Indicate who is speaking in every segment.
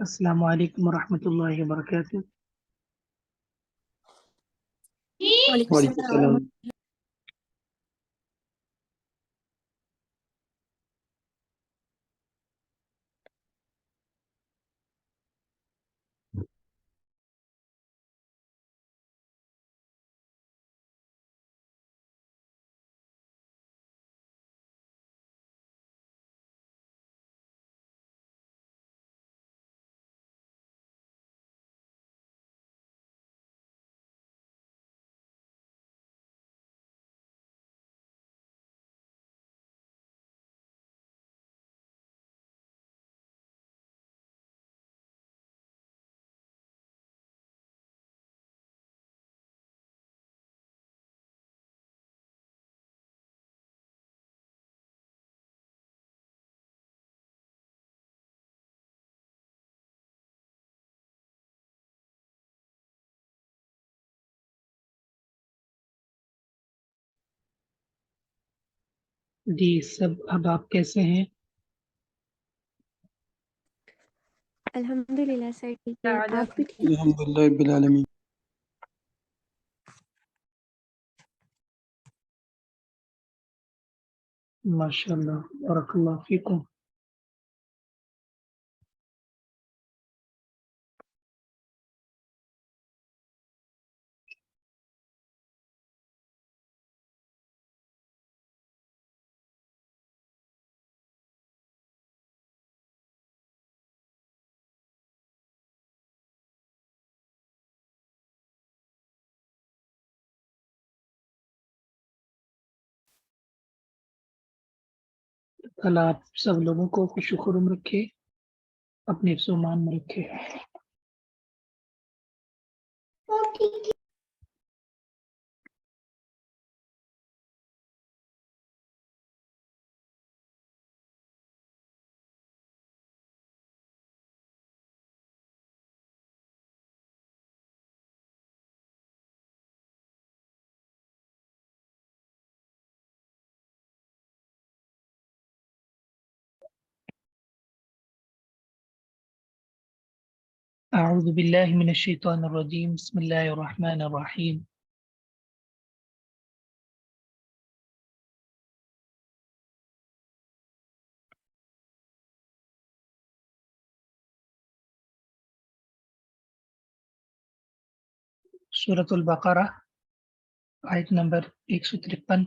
Speaker 1: السلام علیکم ورحمۃ اللہ وبرکاتہ۔
Speaker 2: وعلیکم
Speaker 3: وعلیکم
Speaker 2: السلام۔
Speaker 3: السلام۔
Speaker 1: جی سب اب آپ کیسے ہیں؟
Speaker 2: الحمدللہ سر ٹھیک ہے، آپ بھی ٹھیک؟
Speaker 3: الحمدللہ رب العالمین۔
Speaker 1: ماشاء اللہ، بارک اللہ فیکم۔ اللہ آپ سب لوگوں کو خوش و خرم رکھے، اپنے حفظ و امان میں رکھے۔ اعوذ باللہ من الشیطان الرجیم، بسم اللہ الرحمن الرحیم۔ سورۃ البقرہ آیت نمبر 153۔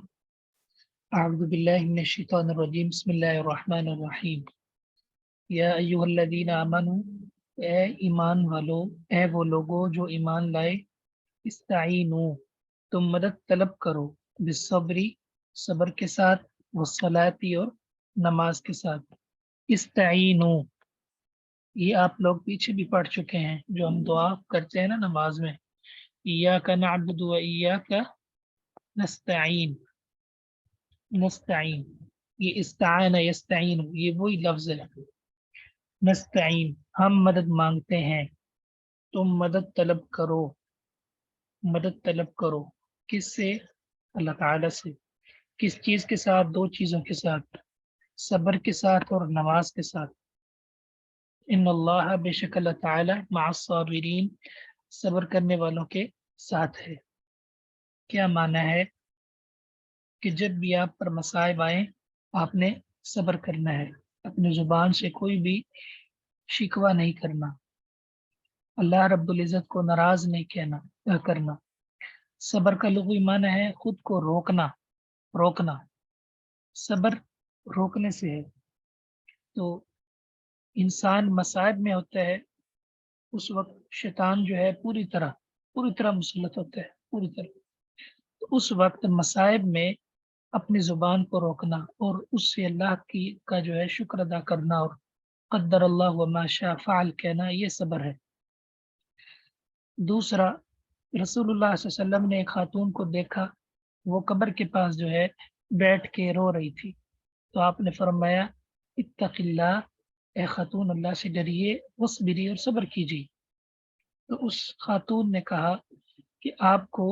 Speaker 1: اعوذ باللہ من الشیطان الرجیم، بسم اللہ الرحمن الرحیم۔ یا ایھا الذین آمنوا، اے ایمان والو، اے وہ لوگو جو ایمان لائے، استعینوا، تم مدد طلب کرو، بالصبری، صبر کے ساتھ، والصلاۃ، اور نماز کے ساتھ۔ استعینوا، یہ آپ لوگ پیچھے بھی پڑھ چکے ہیں، جو ہم دعا کرتے ہیں نا نماز میں، ایاک نعبد و ایاک نستعین، نستعین، یہ استعان یستعین، یہ وہی لفظ ہے۔ نستعین، ہم مدد مانگتے ہیں، تم مدد طلب کرو، مدد طلب کرو، کس سے؟ اللہ تعالی سے۔ کس چیز کے ساتھ؟ دو چیزوں کے ساتھ، صبر کے ساتھ اور نماز کے ساتھ۔ ان اللہ، بے شک اللہ تعالی، مع الصابرین، صبر کرنے والوں کے ساتھ ہے۔ کیا معنی ہے کہ جب بھی آپ پر مصائب آئیں، آپ نے صبر کرنا ہے، اپنی زبان سے کوئی بھی شکوہ نہیں کرنا، اللہ رب العزت کو ناراض نہیں کرنا۔ صبر کا لغوی معنی ہے خود کو روکنا، روکنا، صبر روکنے سے ہے۔ تو انسان مصائب میں ہوتا ہے، اس وقت شیطان جو ہے پوری طرح مسلط ہوتا ہے، پوری طرح۔ تو اس وقت مصائب میں اپنی زبان کو روکنا اور اس سے اللہ کا جو ہے شکر ادا کرنا اور قدر اللہ وما شاء فعل کہنا، یہ صبر ہے۔ دوسرا، رسول اللہ صلی اللہ علیہ وسلم نے ایک خاتون کو دیکھا، وہ قبر کے پاس جو ہے بیٹھ کے رو رہی تھی، تو آپ نے فرمایا اتق اللہ، اے خاتون اللہ سے ڈریے، واصبری، اور صبر کیجیے۔ تو اس خاتون نے کہا کہ آپ کو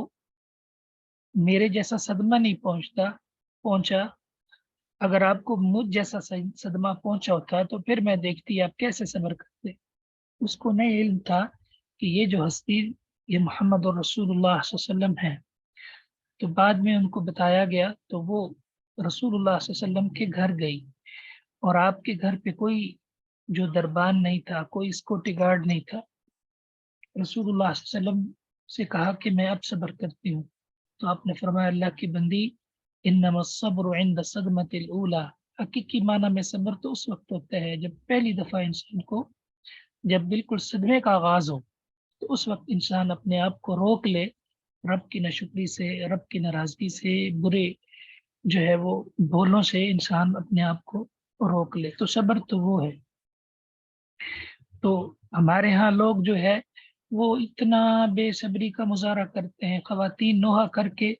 Speaker 1: میرے جیسا صدمہ نہیں پہنچا، اگر آپ کو مجھ جیسا صدمہ پہنچا ہوتا تو پھر میں دیکھتی آپ کیسے صبر کرتے۔ اس کو نہیں علم تھا کہ یہ جو ہستی یہ محمد رسول اللہ صلی اللہ علیہ وسلم ہے. تو بعد میں ان کو بتایا گیا تو وہ رسول اللہ صلی اللہ علیہ وسلم کے گھر گئی، اور آپ کے گھر پہ کوئی جو دربان نہیں تھا، کوئی سیکورٹی گارڈ نہیں تھا. رسول اللہ صلی اللہ علیہ وسلم سے کہا کہ میں اب صبر کرتی ہوں. تو آپ نے فرمایا اللہ کی بندی، انما الصبر عند الصدمۃ الاولى، حقیقی معنی میں صبر تو اس وقت ہوتا ہے جب پہلی دفعہ انسان کو جب بالکل صدمے کا آغاز ہو، تو اس وقت انسان اپنے آپ کو روک لے، رب کی ناشکری سے، رب کی ناراضگی سے، برے جو ہے وہ بولوں سے انسان اپنے آپ کو روک لے. تو صبر تو وہ ہے. تو ہمارے ہاں لوگ جو ہے وہ اتنا بے صبری کا مظاہرہ کرتے ہیں، خواتین نوحہ کر کے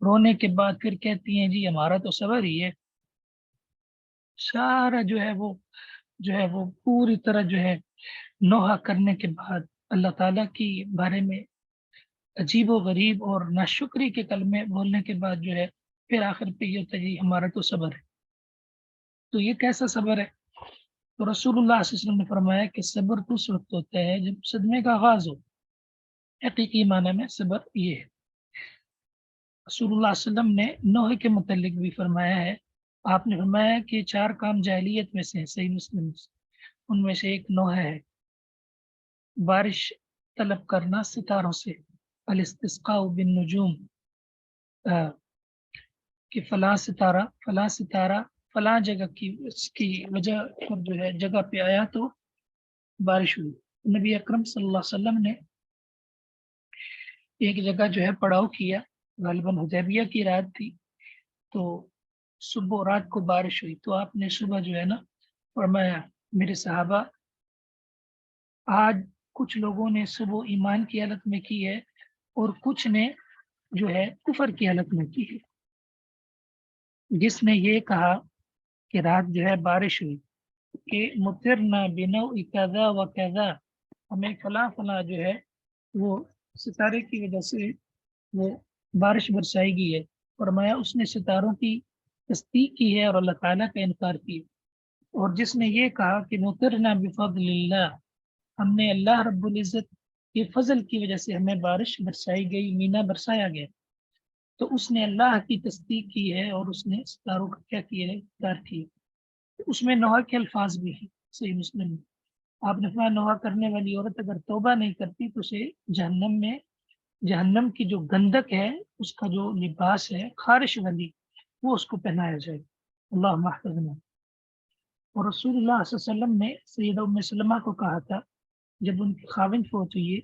Speaker 1: رونے کے بعد پھر کہتی ہیں جی ہمارا تو صبر ہی ہے. سارا جو ہے وہ پوری طرح جو ہے نوحہ کرنے کے بعد اللہ تعالیٰ کی بارے میں عجیب و غریب اور ناشکری کے کلمے بولنے کے بعد جو ہے پھر آخر پہ یہ ہوتا ہے جی ہمارا تو صبر ہے. تو یہ کیسا صبر ہے؟ تو رسول اللہ صلی اللہ علیہ وسلم نے فرمایا کہ صبر تو اس وقت ہوتا ہے جب صدمے کا آغاز ہو. حقیقی معنی میں صبر یہ ہے. رسول اللہ صلی اللہ علیہ وسلم نے نوح کے متعلق بھی فرمایا ہے. آپ نے فرمایا کہ 4 کام جاہلیت میں سے ہیں، صحیح مسلم سے، ان میں سے ایک نوح ہے. بارش طلب کرنا ستاروں سے، الاستسقاء بالنجوم، کہ فلاں ستارہ فلاں جگہ کی اس کی وجہ پر جو ہے جگہ پہ آیا تو بارش ہوئی. نبی اکرم صلی اللہ علیہ وسلم نے ایک جگہ جو ہے پڑاؤ کیا، غالباً حدیبیہ کی رات تھی، تو صبح و رات کو بارش ہوئی. تو آپ نے صبح جو ہے نا فرمایا میرے صحابہ، آج کچھ لوگوں نے صبح ایمان کی حالت میں کی ہے اور کچھ نے جو ہے کفر کی حالت میں کی ہے. جس نے یہ کہا کہ رات جو ہے بارش ہوئی کہ مطرنا بنوع کذا و کذا، ہمیں فلاں فلاں جو ہے وہ ستارے کی وجہ سے وہ بارش برسائی گئی ہے. فرمایا اس نے ستاروں کی تصدیق کی ہے اور اللہ تعالیٰ کا انکار کیا. اور جس نے یہ کہا کہ مطرنا بفضل اللہ، ہم نے اللہ رب العزت کے فضل کی وجہ سے ہمیں بارش برسائی گئی، مینا برسایا گیا، تو اس نے اللہ کی تصدیق کی ہے اور اس نے ستاروں کا کیا کیا ہے؟ انکار کیا. اس میں نوح کے الفاظ بھی ہیں صحیح مسلم میں. آپ نے فرمایا نوح کرنے والی عورت اگر توبہ نہیں کرتی تو اسے جہنم کی جو گندک ہے اس کا جو لباس ہے خارش والی وہ اس کو پہنایا جائے. اللہ محفظنا. اور رسول اللہ صلی اللہ علیہ وسلم نے سیدہ ام سلمہ کو کہا تھا جب ان کی خاوند فوت ہوئی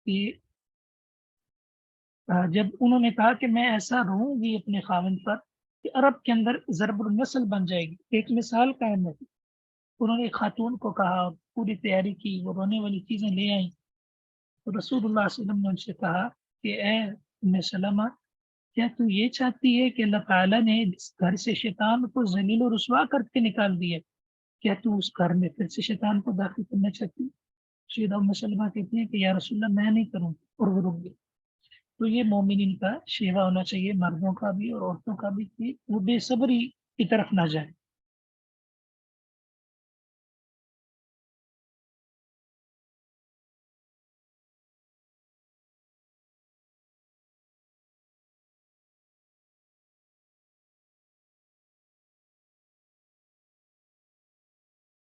Speaker 1: کہ جب انہوں نے کہا کہ میں ایسا رہوں گی اپنے خاوند پر کہ عرب کے اندر ضرب النسل بن جائے گی، ایک مثال قائم ہے. انہوں نے خاتون کو کہا، پوری تیاری کی، وہ رونے والی چیزیں لے آئیں. تو رسول اللہ صلی اللہ علیہ وسلم نے ان سے کہا کہ اے ام سلمہ، کیا تو یہ چاہتی ہے کہ اللہ تعالیٰ نے اس گھر سے شیطان کو ذلیل و رسوا کر کے نکال دیا، کیا تو اس گھر میں پھر سے شیطان کو داخل کرنا چاہتی؟ سیدہ ام سلمہ کہتی ہیں کہ یا رسول اللہ میں نہیں کروں، اور وہ رک گئی. تو یہ مومنین کا شیوا ہونا چاہیے، مردوں کا بھی اور عورتوں کا بھی، کہ وہ بے صبری کی طرف نہ جائے.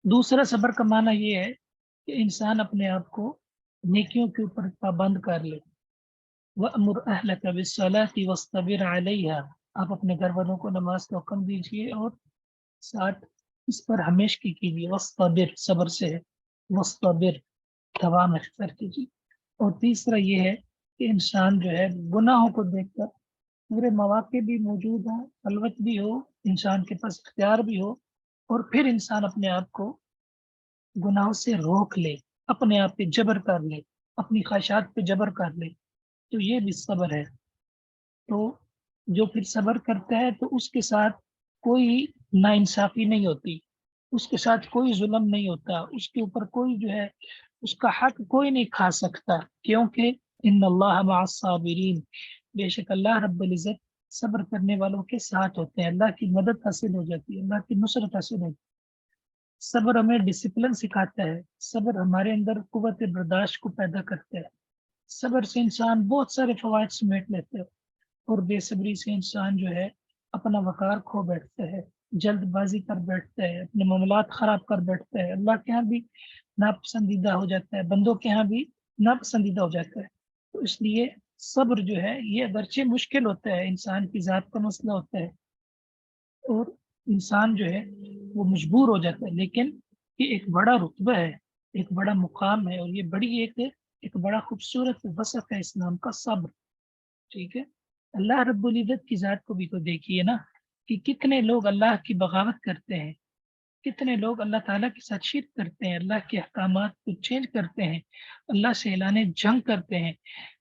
Speaker 1: دوسرا صبر کا معنی یہ ہے کہ انسان اپنے آپ کو نیکیوں کے اوپر پابند کر لے. وَأْمُرْ أَهْلَكَ بِالصَّلَاةِ وَاصْطَبِرْ عَلَيْهَا، آپ اپنے گھر والوں کو نماز کا حکم دیجیے اور ساتھ اس پر ہمیشگی کیجیے. وَاصْطَبِرْ صبر سے ہے، وَاصْطَبِرْ دوام اختیار کیجیے. اور تیسرا یہ ہے کہ انسان جو ہے گناہوں کو دیکھ کر پورے مواقع بھی موجود ہوں، خلوت بھی ہو، انسان کے پاس اختیار بھی ہو، اور پھر انسان اپنے آپ کو گناہوں سے روک لے، اپنے آپ پہ جبر کر لے، اپنی خواہشات پہ جبر کر لے، تو یہ بھی صبر ہے. تو جو پھر صبر کرتا ہے تو اس کے ساتھ کوئی ناانصافی نہیں ہوتی، اس کے ساتھ کوئی ظلم نہیں ہوتا، اس کے اوپر کوئی جو ہے اس کا حق کوئی نہیں کھا سکتا، کیونکہ ان اللہ مع الصابرین، بے شک اللہ رب العزت صبر کرنے والوں کے ساتھ ہوتے ہیں. اللہ کی مدد حاصل ہو جاتی ہے، اللہ کی نصرت حاصل ہوتی ہے. صبر ہمیں ڈسپلن سکھاتا ہے، صبر ہمارے اندر قوت برداشت کو پیدا کرتا ہے، صبر سے انسان بہت سارے فوائد سمیٹ لیتا ہے، اور بے صبری سے انسان جو ہے اپنا وقار کھو بیٹھتا ہے، جلد بازی کر بیٹھتا ہے، اپنے معاملات خراب کر بیٹھتا ہے، اللہ کے ہاں بھی ناپسندیدہ ہو جاتا ہے، بندوں کے ہاں بھی ناپسندیدہ ہو جاتا ہے۔ تو اس لیے صبر جو ہے یہ اگرچہ مشکل ہوتا ہے، انسان کی ذات کا مسئلہ ہوتا ہے اور انسان جو ہے وہ مجبور ہو جاتا ہے، لیکن یہ ایک بڑا رتبہ ہے، ایک بڑا مقام ہے، اور یہ بڑی ایک بڑا خوبصورت وصف ہے اسلام کا، صبر۔ ٹھیک ہے، اللہ رب العزت کی ذات کو بھی تو دیکھیے نا کہ کتنے لوگ اللہ کی بغاوت کرتے ہیں، کتنے لوگ اللہ تعالیٰ کے ساتھ شرک کرتے ہیں، اللہ کے احکامات کو چینج کرتے ہیں، اللہ سے اعلان جنگ کرتے ہیں،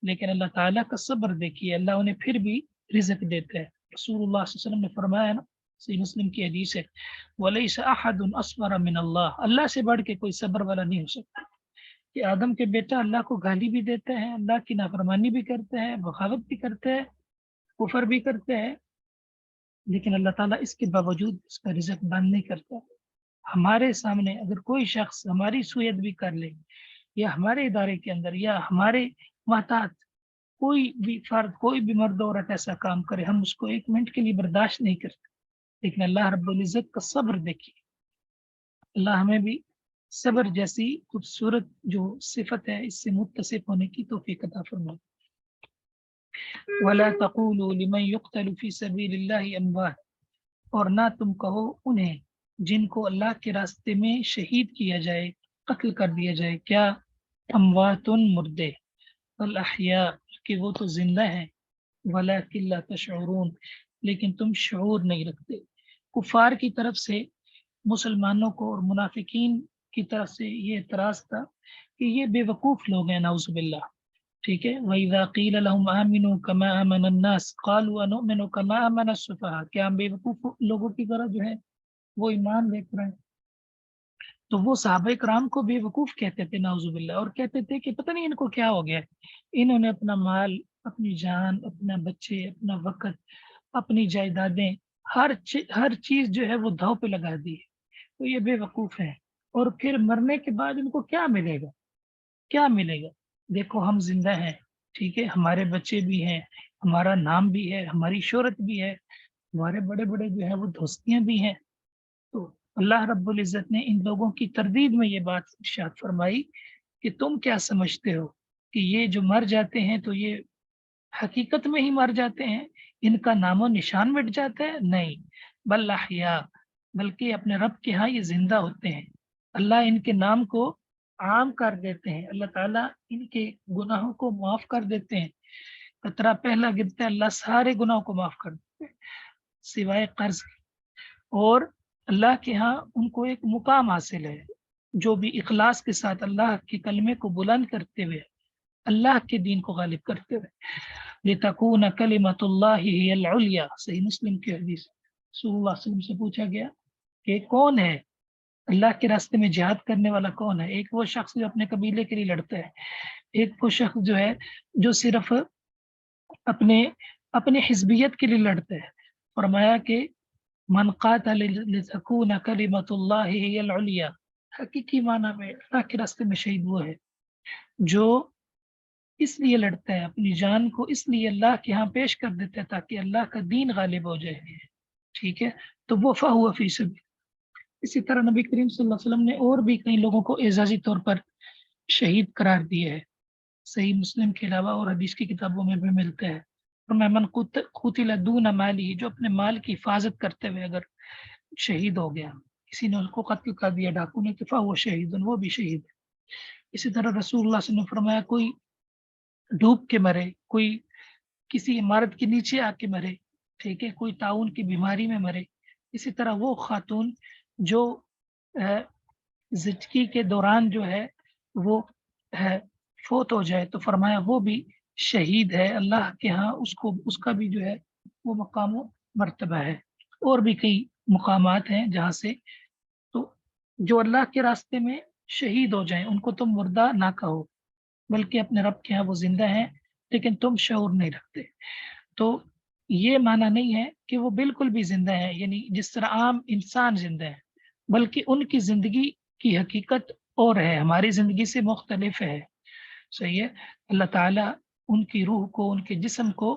Speaker 1: لیکن اللہ تعالیٰ کا صبر دیکھیے، اللہ انہیں پھر بھی رزق دیتا ہے۔ رسول اللہ صلی اللہ علیہ وسلم نے فرمایا نا، صحیح مسلم کی حدیث ہے، وَلَيْسَ أَحَدٌ أَصْبَرَ مِنَ اللَّهِ، اللہ سے بڑھ کے کوئی صبر والا نہیں ہو سکتا۔ کہ آدم کے بیٹا اللہ کو گالی بھی دیتے ہیں، اللہ کی نافرمانی بھی کرتے ہیں، بغاوت بھی کرتے ہیں، کفر بھی کرتے ہیں، لیکن اللہ تعالیٰ اس کے باوجود اس کا رزق بند نہیں کرتا۔ ہمارے سامنے اگر کوئی شخص ہماری سویت بھی کر لے، یا ہمارے ادارے کے اندر یا ہمارے محتاط کوئی بھی فرد، کوئی بھی مرد عورت ایسا کام کرے، ہم اس کو ایک منٹ کے لیے برداشت نہیں کرتے، لیکن اللہ رب العزت کا صبر دیکھیے، اللہ ہمیں بھی صبر جیسی خوبصورت جو صفت ہے اس سے متصف ہونے کی توفیق عطا فرمائے۔ وَلَا تَقُولُوا لِمَنْ يُقْتَلُ فِي سَبِيلِ اللَّهِ أَمْوَاتٌ، اور نہ تم کہو انہیں جن کو اللہ کے راستے میں شہید کیا جائے، قتل کر دیا جائے، کیا اموات مردے، الاحیاء کہ وہ تو زندہ ہیں، ولیکن لا تشعرون لیکن تم شعور نہیں رکھتے۔ کفار کی طرف سے مسلمانوں کو اور منافقین کی طرف سے یہ اعتراض تھا کہ یہ بے وقوف لوگ ہیں، نعوذ باللہ۔ ٹھیک ہے، وَإِذَا قِيلَ لَهُمْ آمِنُوا كَمَا آمَنَ النَّاسُ قَالُوا أَنُؤْمِنُ كَمَا آمَنَ السُّفَهَاءُ، کیا ہم بے وقوف لوگوں کی طرح جو ہے وہ ایمان لے کر ہیں؟ تو وہ صحابہ کرام کو بے وقوف کہتے تھے، نعوذ باللہ، اور کہتے تھے کہ پتہ نہیں ان کو کیا ہو گیا ہے، انہوں نے اپنا مال، اپنی جان، اپنا بچے، اپنا وقت، اپنی جائیدادیں، ہر چیز جو ہے وہ دھاؤ پہ لگا دی ہے، تو یہ بے وقوف ہیں، اور پھر مرنے کے بعد ان کو کیا ملے گا؟ کیا ملے گا؟ دیکھو ہم زندہ ہیں، ٹھیک ہے، ہمارے بچے بھی ہیں، ہمارا نام بھی ہے، ہماری شہرت بھی ہے، ہمارے بڑے بڑے جو ہے وہ دوستیاں بھی ہیں، تو اللہ رب العزت نے ان لوگوں کی تردید میں یہ بات ارشاد فرمائی کہ تم کیا سمجھتے ہو کہ یہ جو مر جاتے ہیں تو یہ حقیقت میں ہی مر جاتے ہیں، ان کا نام و نشان مٹ جاتا ہے؟ نہیں، بل احیاء، بلکہ اپنے رب کے ہاں یہ زندہ ہوتے ہیں، اللہ ان کے نام کو عام کر دیتے ہیں، اللہ تعالیٰ ان کے گناہوں کو معاف کر دیتے ہیں، قطرہ پہلا گرتا ہے اللہ سارے گناہوں کو معاف کر دیتے ہیں سوائے قرض کے، اور اللہ کے ہاں ان کو ایک مقام حاصل ہے، جو بھی اخلاص کے ساتھ اللہ کے کلمے کو بلند کرتے ہوئے، اللہ کے دین کو غالب کرتے ہوئے، لِتَكُونَ كَلِمَةُ اللَّهِ هِيَ الْعُلْيَا، صحیح مسلم کی حدیث، رسول اللہ صلی اللہ علیہ وسلم سے پوچھا گیا کہ کون ہے اللہ کے راستے میں جہاد کرنے والا، کون ہے؟ ایک وہ شخص جو اپنے قبیلے کے لیے لڑتا ہے، ایک وہ شخص جو ہے جو صرف اپنے حزبیت کے لیے لڑتا ہے۔ فرمایا کہ من قاتل لتكون کلمۃ اللہ ہی العلیٰ، حقیقی معنی میں اللہ کے راستے میں شہید وہ ہے جو اس لیے لڑتا ہے، اپنی جان کو اس لیے اللہ کے ہاں پیش کر دیتا ہے تاکہ اللہ کا دین غالب ہو جائے، ٹھیک ہے، تو وہ فہو فی سبیل۔ اسی طرح نبی کریم صلی اللہ علیہ وسلم نے اور بھی کئی لوگوں کو اعزازی طور پر شہید قرار دیا ہے، صحیح مسلم کے علاوہ اور حدیث کی کتابوں میں بھی ملتا ہے۔ اور من قتل دون مالی، جو اپنے مال کی حفاظت کرتے ہوئے اگر شہید ہو گیا، کسی نے اس کو قتل کر دیا ڈاکو نے، تو وہ شہید، وہ بھی شہید ہے۔ اسی طرح رسول اللہ صلی اللہ علیہ وسلم نے فرمایا کوئی ڈوب کے مرے، کوئی کسی عمارت کے نیچے آ کے مرے، ٹھیک ہے، کوئی طاعون کی بیماری میں مرے، اسی طرح وہ خاتون جو زچگی کے دوران جو ہے وہ فوت ہو جائے، تو فرمایا وہ بھی شہید ہے، اللہ کے ہاں اس کا بھی جو ہے وہ مقام و مرتبہ ہے۔ اور بھی کئی مقامات ہیں جہاں سے، تو جو اللہ کے راستے میں شہید ہو جائیں ان کو تم مردہ نہ کہو، بلکہ اپنے رب کے ہاں وہ زندہ ہیں، لیکن تم شعور نہیں رکھتے۔ تو یہ معنی نہیں ہے کہ وہ بالکل بھی زندہ ہے، یعنی جس طرح عام انسان زندہ ہے، بلکہ ان کی زندگی کی حقیقت اور ہے، ہماری زندگی سے مختلف ہے. صحیح ہے. اللہ تعالیٰ ان کی روح کو، ان کے جسم کو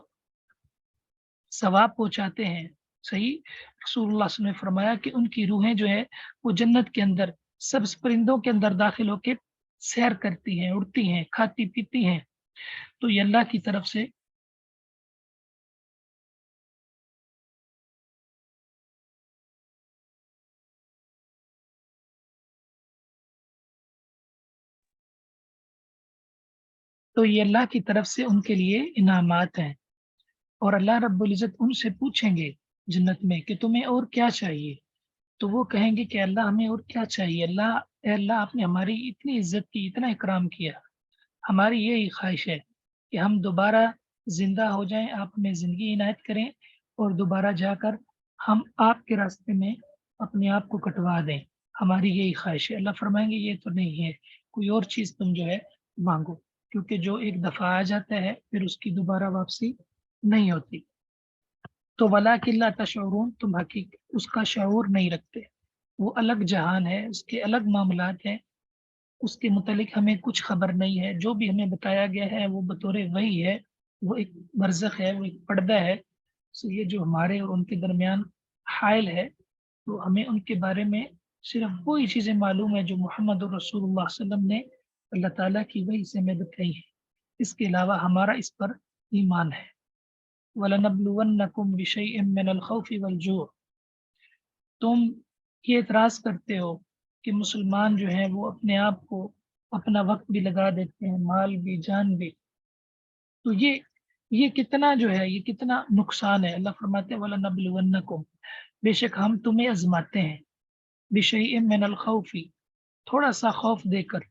Speaker 1: ثواب پہنچاتے ہیں. صحیح. رسول اللہ صلی اللہ علیہ وسلم نے فرمایا کہ ان کی روحیں جو ہے وہ جنت کے اندر سبز پرندوں کے اندر داخل ہو کے سیر کرتی ہیں، اڑتی ہیں، کھاتی پیتی ہیں. تو یہ اللہ کی طرف سے ان کے لیے انعامات ہیں. اور اللہ رب العزت ان سے پوچھیں گے جنت میں کہ تمہیں اور کیا چاہیے. تو وہ کہیں گے کہ اللہ ہمیں اور کیا چاہیے. اے اللہ آپ نے ہماری اتنی عزت کی، اتنا اکرام کیا، ہماری یہی خواہش ہے کہ ہم دوبارہ زندہ ہو جائیں، آپ ہمیں زندگی عنایت کریں اور دوبارہ جا کر ہم آپ کے راستے میں اپنے آپ کو کٹوا دیں. ہماری یہی خواہش ہے. اللہ فرمائیں گے یہ تو نہیں ہے، کوئی اور چیز تم جو ہے مانگو، کیونکہ جو ایک دفعہ آ جاتا ہے پھر اس کی دوبارہ واپسی نہیں ہوتی. تو وَلَٰكِن لَا تَشْعُرُونَ، تم حقیقت اس کا شعور نہیں رکھتے. وہ الگ جہان ہے، اس کے الگ معاملات ہیں، اس کے متعلق ہمیں کچھ خبر نہیں ہے. جو بھی ہمیں بتایا گیا ہے وہ بطور وحی ہے، وہ ایک برزخ ہے، وہ ایک پردہ ہے. یہ جو ہمارے اور ان کے درمیان حائل ہے، تو ہمیں ان کے بارے میں صرف وہی چیزیں معلوم ہے جو محمد رسول اللہ صلی اللہ علیہ وسلم نے اللہ تعالیٰ کی وحی سے ہمیں بتائی ہے. اس کے علاوہ ہمارا اس پر ایمان ہے. وَلَنَبْلُوَنَّكُمْ بِشَيْءٍ مِّنَ الْخَوْفِ وَالْجُوعِ. تم یہ اعتراض کرتے ہو کہ مسلمان جو ہیں وہ اپنے آپ کو اپنا وقت بھی لگا دیتے ہیں، مال بھی، جان بھی. تو یہ کتنا جو ہے، یہ کتنا نقصان ہے. اللہ فرماتے ہیں وَلَنَبْلُوَنَّكُمْ، بے شک ہم تمہیں آزماتے ہیں، بِشَيْءٍ مِّنَ الْخَوْفِ، تھوڑا سا خوف دے کر،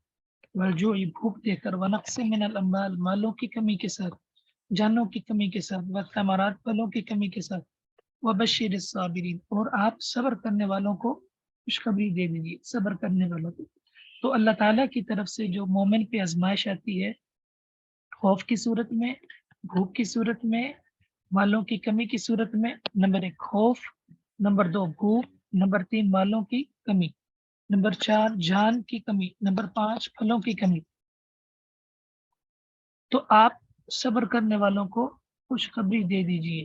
Speaker 1: والجوع، بھوک دے کر، وَنَقْصٍ مِّنَ الْأَمْوَالِ، مالوں کی کمی کے ساتھ، جانوں کی کمی کے ساتھ، والثمرات، پھلوں کی کمی کے ساتھ، وَبَشِّرِ الصَّابِرِينَ، اور آپ صبر کرنے والوں کو خوشخبری دے دیجیے، صبر کرنے والوں کو. تو اللہ تعالیٰ کی طرف سے جو مومن پہ آزمائش آتی ہے، خوف کی صورت میں، بھوک کی صورت میں، مالوں کی کمی کی صورت میں. نمبر 1 خوف، نمبر 2 بھوک، نمبر 3 مالوں کی کمی، نمبر 4 جان کی کمی، نمبر 5 پھلوں کی کمی. تو آپ صبر کرنے والوں کو خوشخبری دے دیجیے.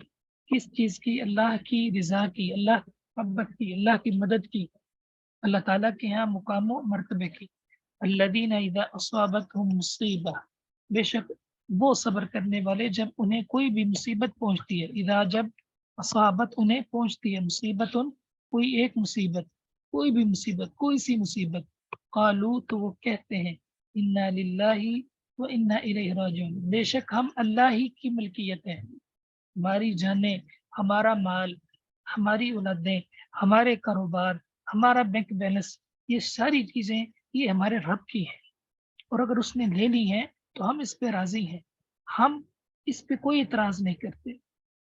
Speaker 1: کس چیز کی؟ اللہ کی رضا کی، اللہ کی محبت کی، اللہ کی مدد کی، اللہ تعالیٰ کے یہاں مقام و مرتبے کی. الذین اذا اصابتهم مصیبہ، بے شک وہ صبر کرنے والے جب انہیں کوئی بھی مصیبت پہنچتی ہے. اذا، جب، اصابت انہیں پہنچتی ہے، مصیبت کوئی ایک مصیبت، کوئی بھی مصیبت، کوئی سی مصیبت، قالوا، تو وہ کہتے ہیں انا للہ و انا الیہ راجعون، بے شک ہم اللہ ہی کی ملکیت ہے، ہماری جانیں، ہمارا مال، ہماری اولادیں، ہمارے کاروبار، ہمارا بینک بیلنس، یہ ساری چیزیں یہ ہمارے رب کی ہیں. اور اگر اس نے لے لی ہیں تو ہم اس پہ راضی ہیں، ہم اس پہ کوئی اعتراض نہیں کرتے،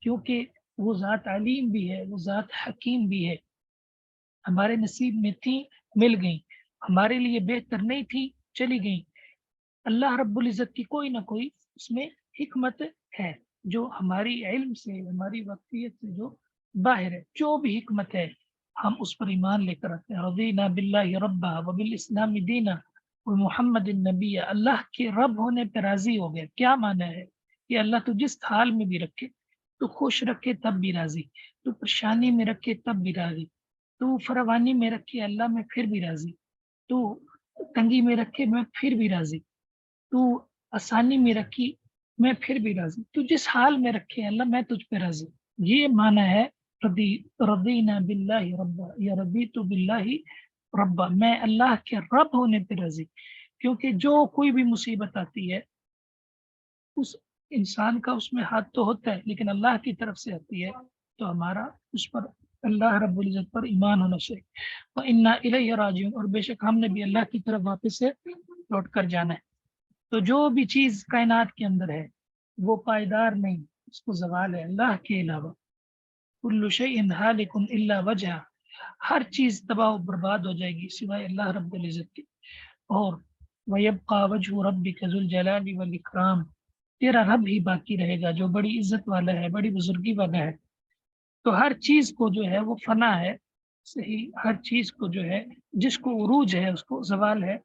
Speaker 1: کیونکہ وہ ذات علیم بھی ہے، وہ ذات حکیم بھی ہے. ہمارے نصیب میں تھی، مل گئیں، ہمارے لیے بہتر نہیں تھی، چلی گئیں. اللہ رب العزت کی کوئی نہ کوئی اس میں حکمت ہے، جو ہماری علم سے، ہماری واقعیت سے جو باہر ہے. جو بھی حکمت ہے ہم اس پر ایمان لے کر آتے ہیں. رضینا باللہ ربا وبالاسلام دینا ومحمد النبی، اللہ کے رب ہونے پہ راضی ہو گیا. کیا معنی ہے کہ اللہ تو جس حال میں بھی رکھے، تو خوش رکھے تب بھی راضی، تو پریشانی میں رکھے تب بھی راضی، تو فراوانی میں رکھے اللہ میں پھر بھی راضی، تو تنگی میں رکھے میں پھر بھی راضی، تو آسانی میں رکھی میں پھر بھی راضی، تو جس حال میں رکھے اللہ میں تجھ پہ راضی. یہ معنی ہے رضینا باللہ ربا، یا رضیت باللہ ربا، میں اللہ کے رب ہونے پہ راضی. کیونکہ جو کوئی بھی مصیبت آتی ہے اس انسان کا اس میں ہاتھ تو ہوتا ہے، لیکن اللہ کی طرف سے آتی ہے، تو ہمارا اس پر اللہ رب العزت پر ایمان ہونا چاہیے. وَإِنَّا إِلَيْهِ رَاجِعُونَ، اور بے شک ہم نے بھی اللہ کی طرف واپس سے لوٹ کر جانا ہے. تو جو بھی چیز کائنات کے اندر ہے وہ پائیدار نہیں، اس کو زوال ہے اللہ کے علاوہ. کل شیء ہالک الا وجہہ، ہر چیز تباہ و برباد ہو جائے گی سوائے اللہ رب العزت کے. اور وَيَبْقَى وَجْهُ رَبِّكَ ذُو الْجَلَالِ وَالْإِكْرَامِ، تیرا رب ہی باقی رہے گا جو بڑی عزت والا ہے، بڑی بزرگی والا ہے. تو ہر چیز کو جو ہے وہ فنا ہے، سے ہی ہر چیز کو جو ہے، جس کو عروج ہے اس کو زوال ہے، جس کو عروج ہے اس کو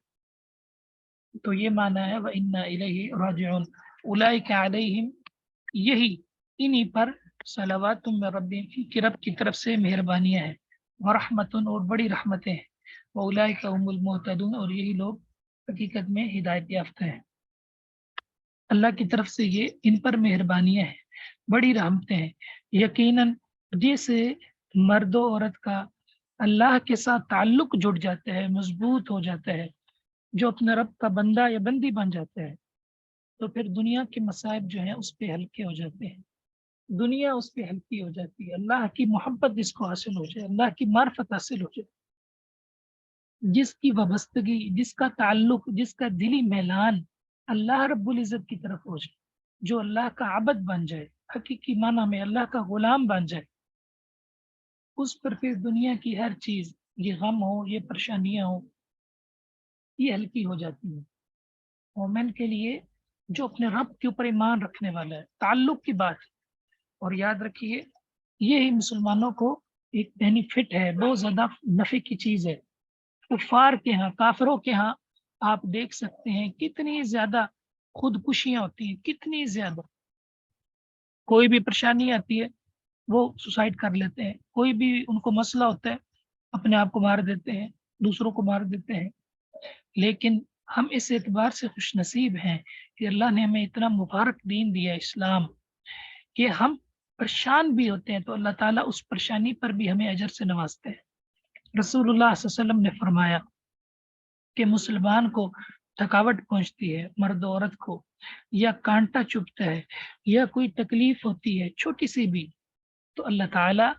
Speaker 1: زوال ہے. تو یہ معنی ہے وَإِنَّا إِلَيْهِ رَاجِعُونَ. اولئک علیہم، یہی انہی پر صلوات من ربہم، کہ رب کی طرف سے مہربانیاں ہیں، ورحمت اور بڑی رحمتیں ہیں، واولئک هم المہتدون، اور یہی لوگ حقیقت میں ہدایت یافتہ ہیں. اللہ کی طرف سے یہ ان پر مہربانیاں ہیں، بڑی رحمتیں ہیں. یقیناً جیسے مرد و عورت کا اللہ کے ساتھ تعلق جڑ جاتا ہے، مضبوط ہو جاتا ہے، جو اپنے رب کا بندہ یا بندی بن جاتا ہے، تو پھر دنیا کے مصائب جو ہیں اس پہ ہلکے ہو جاتے ہیں، دنیا اس پہ ہلکی ہو جاتی ہے. اللہ کی محبت جس کو حاصل ہو جائے، اللہ کی معرفت حاصل ہو جائے، جس کی وابستگی، جس کا تعلق، جس کا دلی میلان اللہ رب العزت کی طرف ہو جائے، جو اللہ کا عبد بن جائے، حقیقی معنی میں اللہ کا غلام بن جائے، اس پر پھر دنیا کی ہر چیز، یہ غم ہو، یہ پریشانیاں ہو، یہ ہلکی ہو جاتی ہیں. مومن کے لیے جو اپنے رب کے اوپر ایمان رکھنے والا ہے، تعلق کی بات. اور یاد رکھیے یہی مسلمانوں کو ایک بینیفٹ ہے، بہت زیادہ نفع کی چیز ہے. کفار کے ہاں، کافروں کے ہاں آپ دیکھ سکتے ہیں کتنی زیادہ خودکشیاں ہوتی ہیں، کتنی زیادہ. کوئی بھی پریشانی آتی ہے وہ سوسائڈ کر لیتے ہیں، کوئی بھی ان کو مسئلہ ہوتا ہے اپنے آپ کو مار دیتے ہیں، دوسروں کو مار دیتے ہیں. لیکن ہم اس اعتبار سے خوش نصیب ہیں کہ اللہ نے ہمیں اتنا مبارک دین دیا اسلام، کہ ہم پریشان بھی ہوتے ہیں تو اللہ تعالیٰ اس پریشانی پر بھی ہمیں اجر سے نوازتے ہیں. رسول اللہ صلی اللہ علیہ وسلم نے فرمایا کہ مسلمان کو تھکاوٹ پہنچتی ہے، مرد و عورت کو، یا کانٹا چبھتا ہے، یا کوئی تکلیف ہوتی ہے چھوٹی سی بھی، تو اللہ تعالیٰ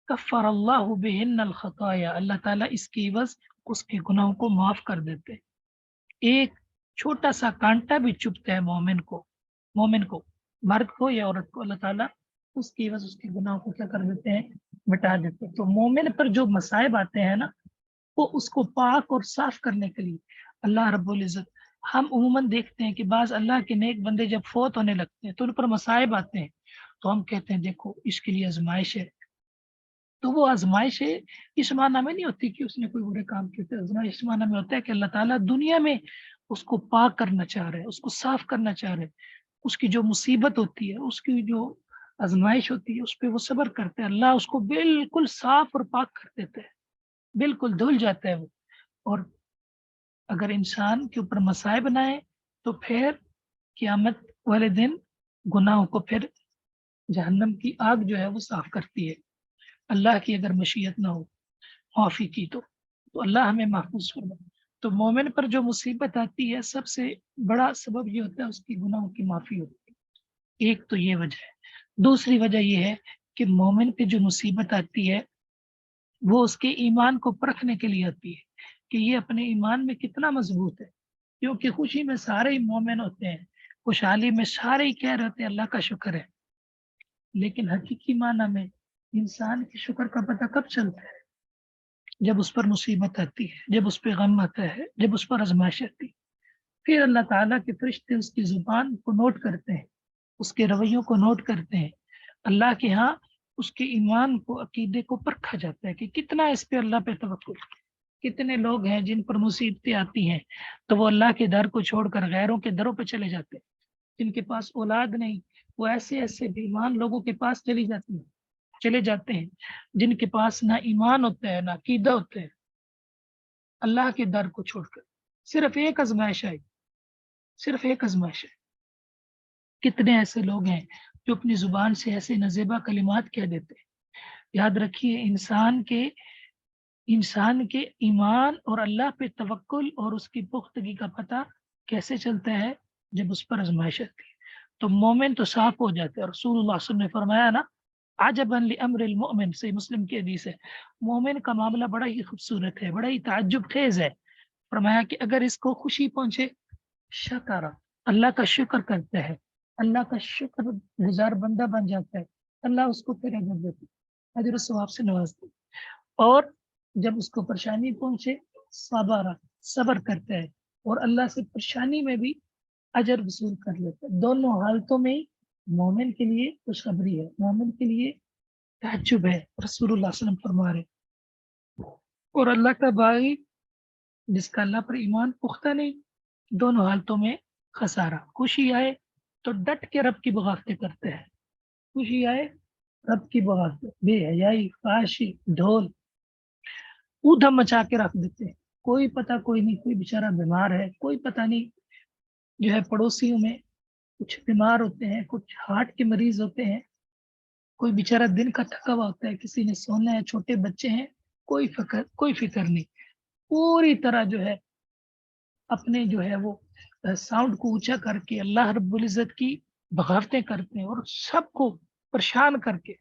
Speaker 1: کفر اللہ بہن الخطایا، اللہ تعالیٰ اس کی عوض اس کے گناہوں کو معاف کر دیتے. ایک چھوٹا سا کانٹا بھی چبھتا ہے مومن کو، مرد کو یا عورت کو، اللہ تعالیٰ اس کی عوض اس کے گناہوں کو کیا کر دیتے ہیں، مٹا دیتے ہیں. تو مومن پر جو مصائب آتے ہیں نا، وہ اس کو پاک اور صاف کرنے کے لیے اللہ رب العزت. ہم عموماً دیکھتے ہیں کہ بعض اللہ کے نیک بندے جب فوت ہونے لگتے ہیں تو ان پر مصائب آتے ہیں، تو ہم کہتے ہیں دیکھو اس کے لیے آزمائش ہے. تو وہ آزمائش ہے اس معنی میں نہیں ہوتی کہ اس نے کوئی برے کام کیے تھے. آزمائش اس معنی میں ہوتا ہے کہ اللہ تعالیٰ دنیا میں اس کو پاک کرنا چاہ رہے ہیں، اس کو صاف کرنا چاہ رہے ہیں. اس کی جو مصیبت ہوتی ہے، اس کی جو آزمائش ہوتی ہے، اس پہ وہ صبر کرتے ہیں، اللہ اس کو بالکل صاف اور پاک کر دیتے ہیں، بالکل دھل جاتا ہے وہ. اور اگر انسان کے اوپر مصائب نہ آئے تو پھر قیامت والے دن گناہوں کو پھر جہنم کی آگ جو ہے وہ صاف کرتی ہے. اللہ کی اگر مشیت نہ ہو معافی کی تو اللہ ہمیں محفوظ فرمائے. تو مومن پر جو مصیبت آتی ہے سب سے بڑا سبب یہ ہوتا ہے اس کی گناہوں کی معافی ہوتی ہے. ایک تو یہ وجہ ہے. دوسری وجہ یہ ہے کہ مومن پہ جو مصیبت آتی ہے وہ اس کے ایمان کو پرکھنے کے لیے آتی ہے کہ یہ اپنے ایمان میں کتنا مضبوط ہے. کیونکہ خوشی میں سارے ہی مومن ہوتے ہیں، خوشحالی میں سارے ہی کہہ رہے ہوتے ہیں اللہ کا شکر ہے. لیکن حقیقی معنی میں انسان کے شکر کا پتہ کب چلتا ہے؟ جب اس پر مصیبت آتی ہے، جب اس پہ غم آتا ہے، جب اس پر آزمائش آتی ہے. پھر اللہ تعالیٰ کے فرشتے اس کی زبان کو نوٹ کرتے ہیں، اس کے رویوں کو نوٹ کرتے ہیں. اللہ کے ہاں اس کے ایمان کو، عقیدے کو پرکھا جاتا ہے کہ کتنا اس پہ اللہ پہ توکل. کتنے لوگ ہیں جن پر مصیبتیں آتی ہیں تو وہ اللہ کے در کو چھوڑ کر غیروں کے دروں پہ چلے جاتے ہیں. جن کے پاس اولاد نہیں وہ ایسے ایسے بے ایمان لوگوں کے پاس چلے جاتے ہیں جن کے پاس نہ ایمان ہوتا ہے، نہ عقیدہ ہوتا ہے. اللہ کے در کو چھوڑ کر صرف ایک آزمائش آئی، صرف ایک آزمائش ہے. کتنے ایسے لوگ ہیں جو اپنی زبان سے ایسے نازیبا کلمات کہہ دیتے ہیں. یاد رکھیے انسان کے ایمان اور اللہ پہ توکل اور اس کی پختگی کا پتہ کیسے چلتا ہے؟ جب اس پر آزمائش آتی ہے. تو مومن تو صاف ہو جاتے ہیں. رسول اللہ صلی اللہ علیہ وسلم نے فرمایا نا، عجبا لامر المؤمن، صحیح مسلم کی حدیث ہے، مومن کا معاملہ بڑا ہی خوبصورت ہے، بڑا ہی تعجب خیز ہے. فرمایا کہ اگر اس کو خوشی پہنچے، شکر، اللہ کا شکر کرتا ہے، اللہ کا شکر گزار بندہ بن جاتا ہے، اللہ اس کو پھر اجر دیتا ہے، اجر و ثواب سے نوازتا ہے. اور جب اس کو پریشانی پہنچے، صبر کرتا ہے اور اللہ سے پریشانی میں بھی اجر وصول کر لیتا ہے. دونوں حالتوں میں مومن کے لیے خوشخبری ہے، مومن کے لیے تعجب ہے. رسول اللہ صلی اللہ علیہ وسلم فرما رہے اور اللہ کا باغی جس کا اللہ پر ایمان پختہ نہیں، دونوں حالتوں میں خسارہ۔ خوشی آئے تو ڈٹ کے رب کی بغاوتیں کرتے ہیں، خوشی آئے رب کی بغاوتیں، بے حیائی، فحاشی، ڈھول ادھم مچا کے رکھ دیتے ہیں۔ کوئی پتہ کوئی نہیں، کوئی بیچارہ بیمار ہے، کوئی پتہ نہیں جو ہے پڑوسیوں میں کچھ بیمار ہوتے ہیں، کچھ ہارٹ کے مریض ہوتے ہیں، کوئی بیچارہ دن کا تھکا ہوا ہوتا ہے، کسی نے سونا ہے، چھوٹے بچے ہیں، کوئی فکر نہیں، پوری طرح جو ہے اپنے جو ہے وہ ساؤنڈ کو اونچا کر کے اللہ رب العزت کی بغاوتیں کرتے ہیں اور سب کو پریشان کر کے،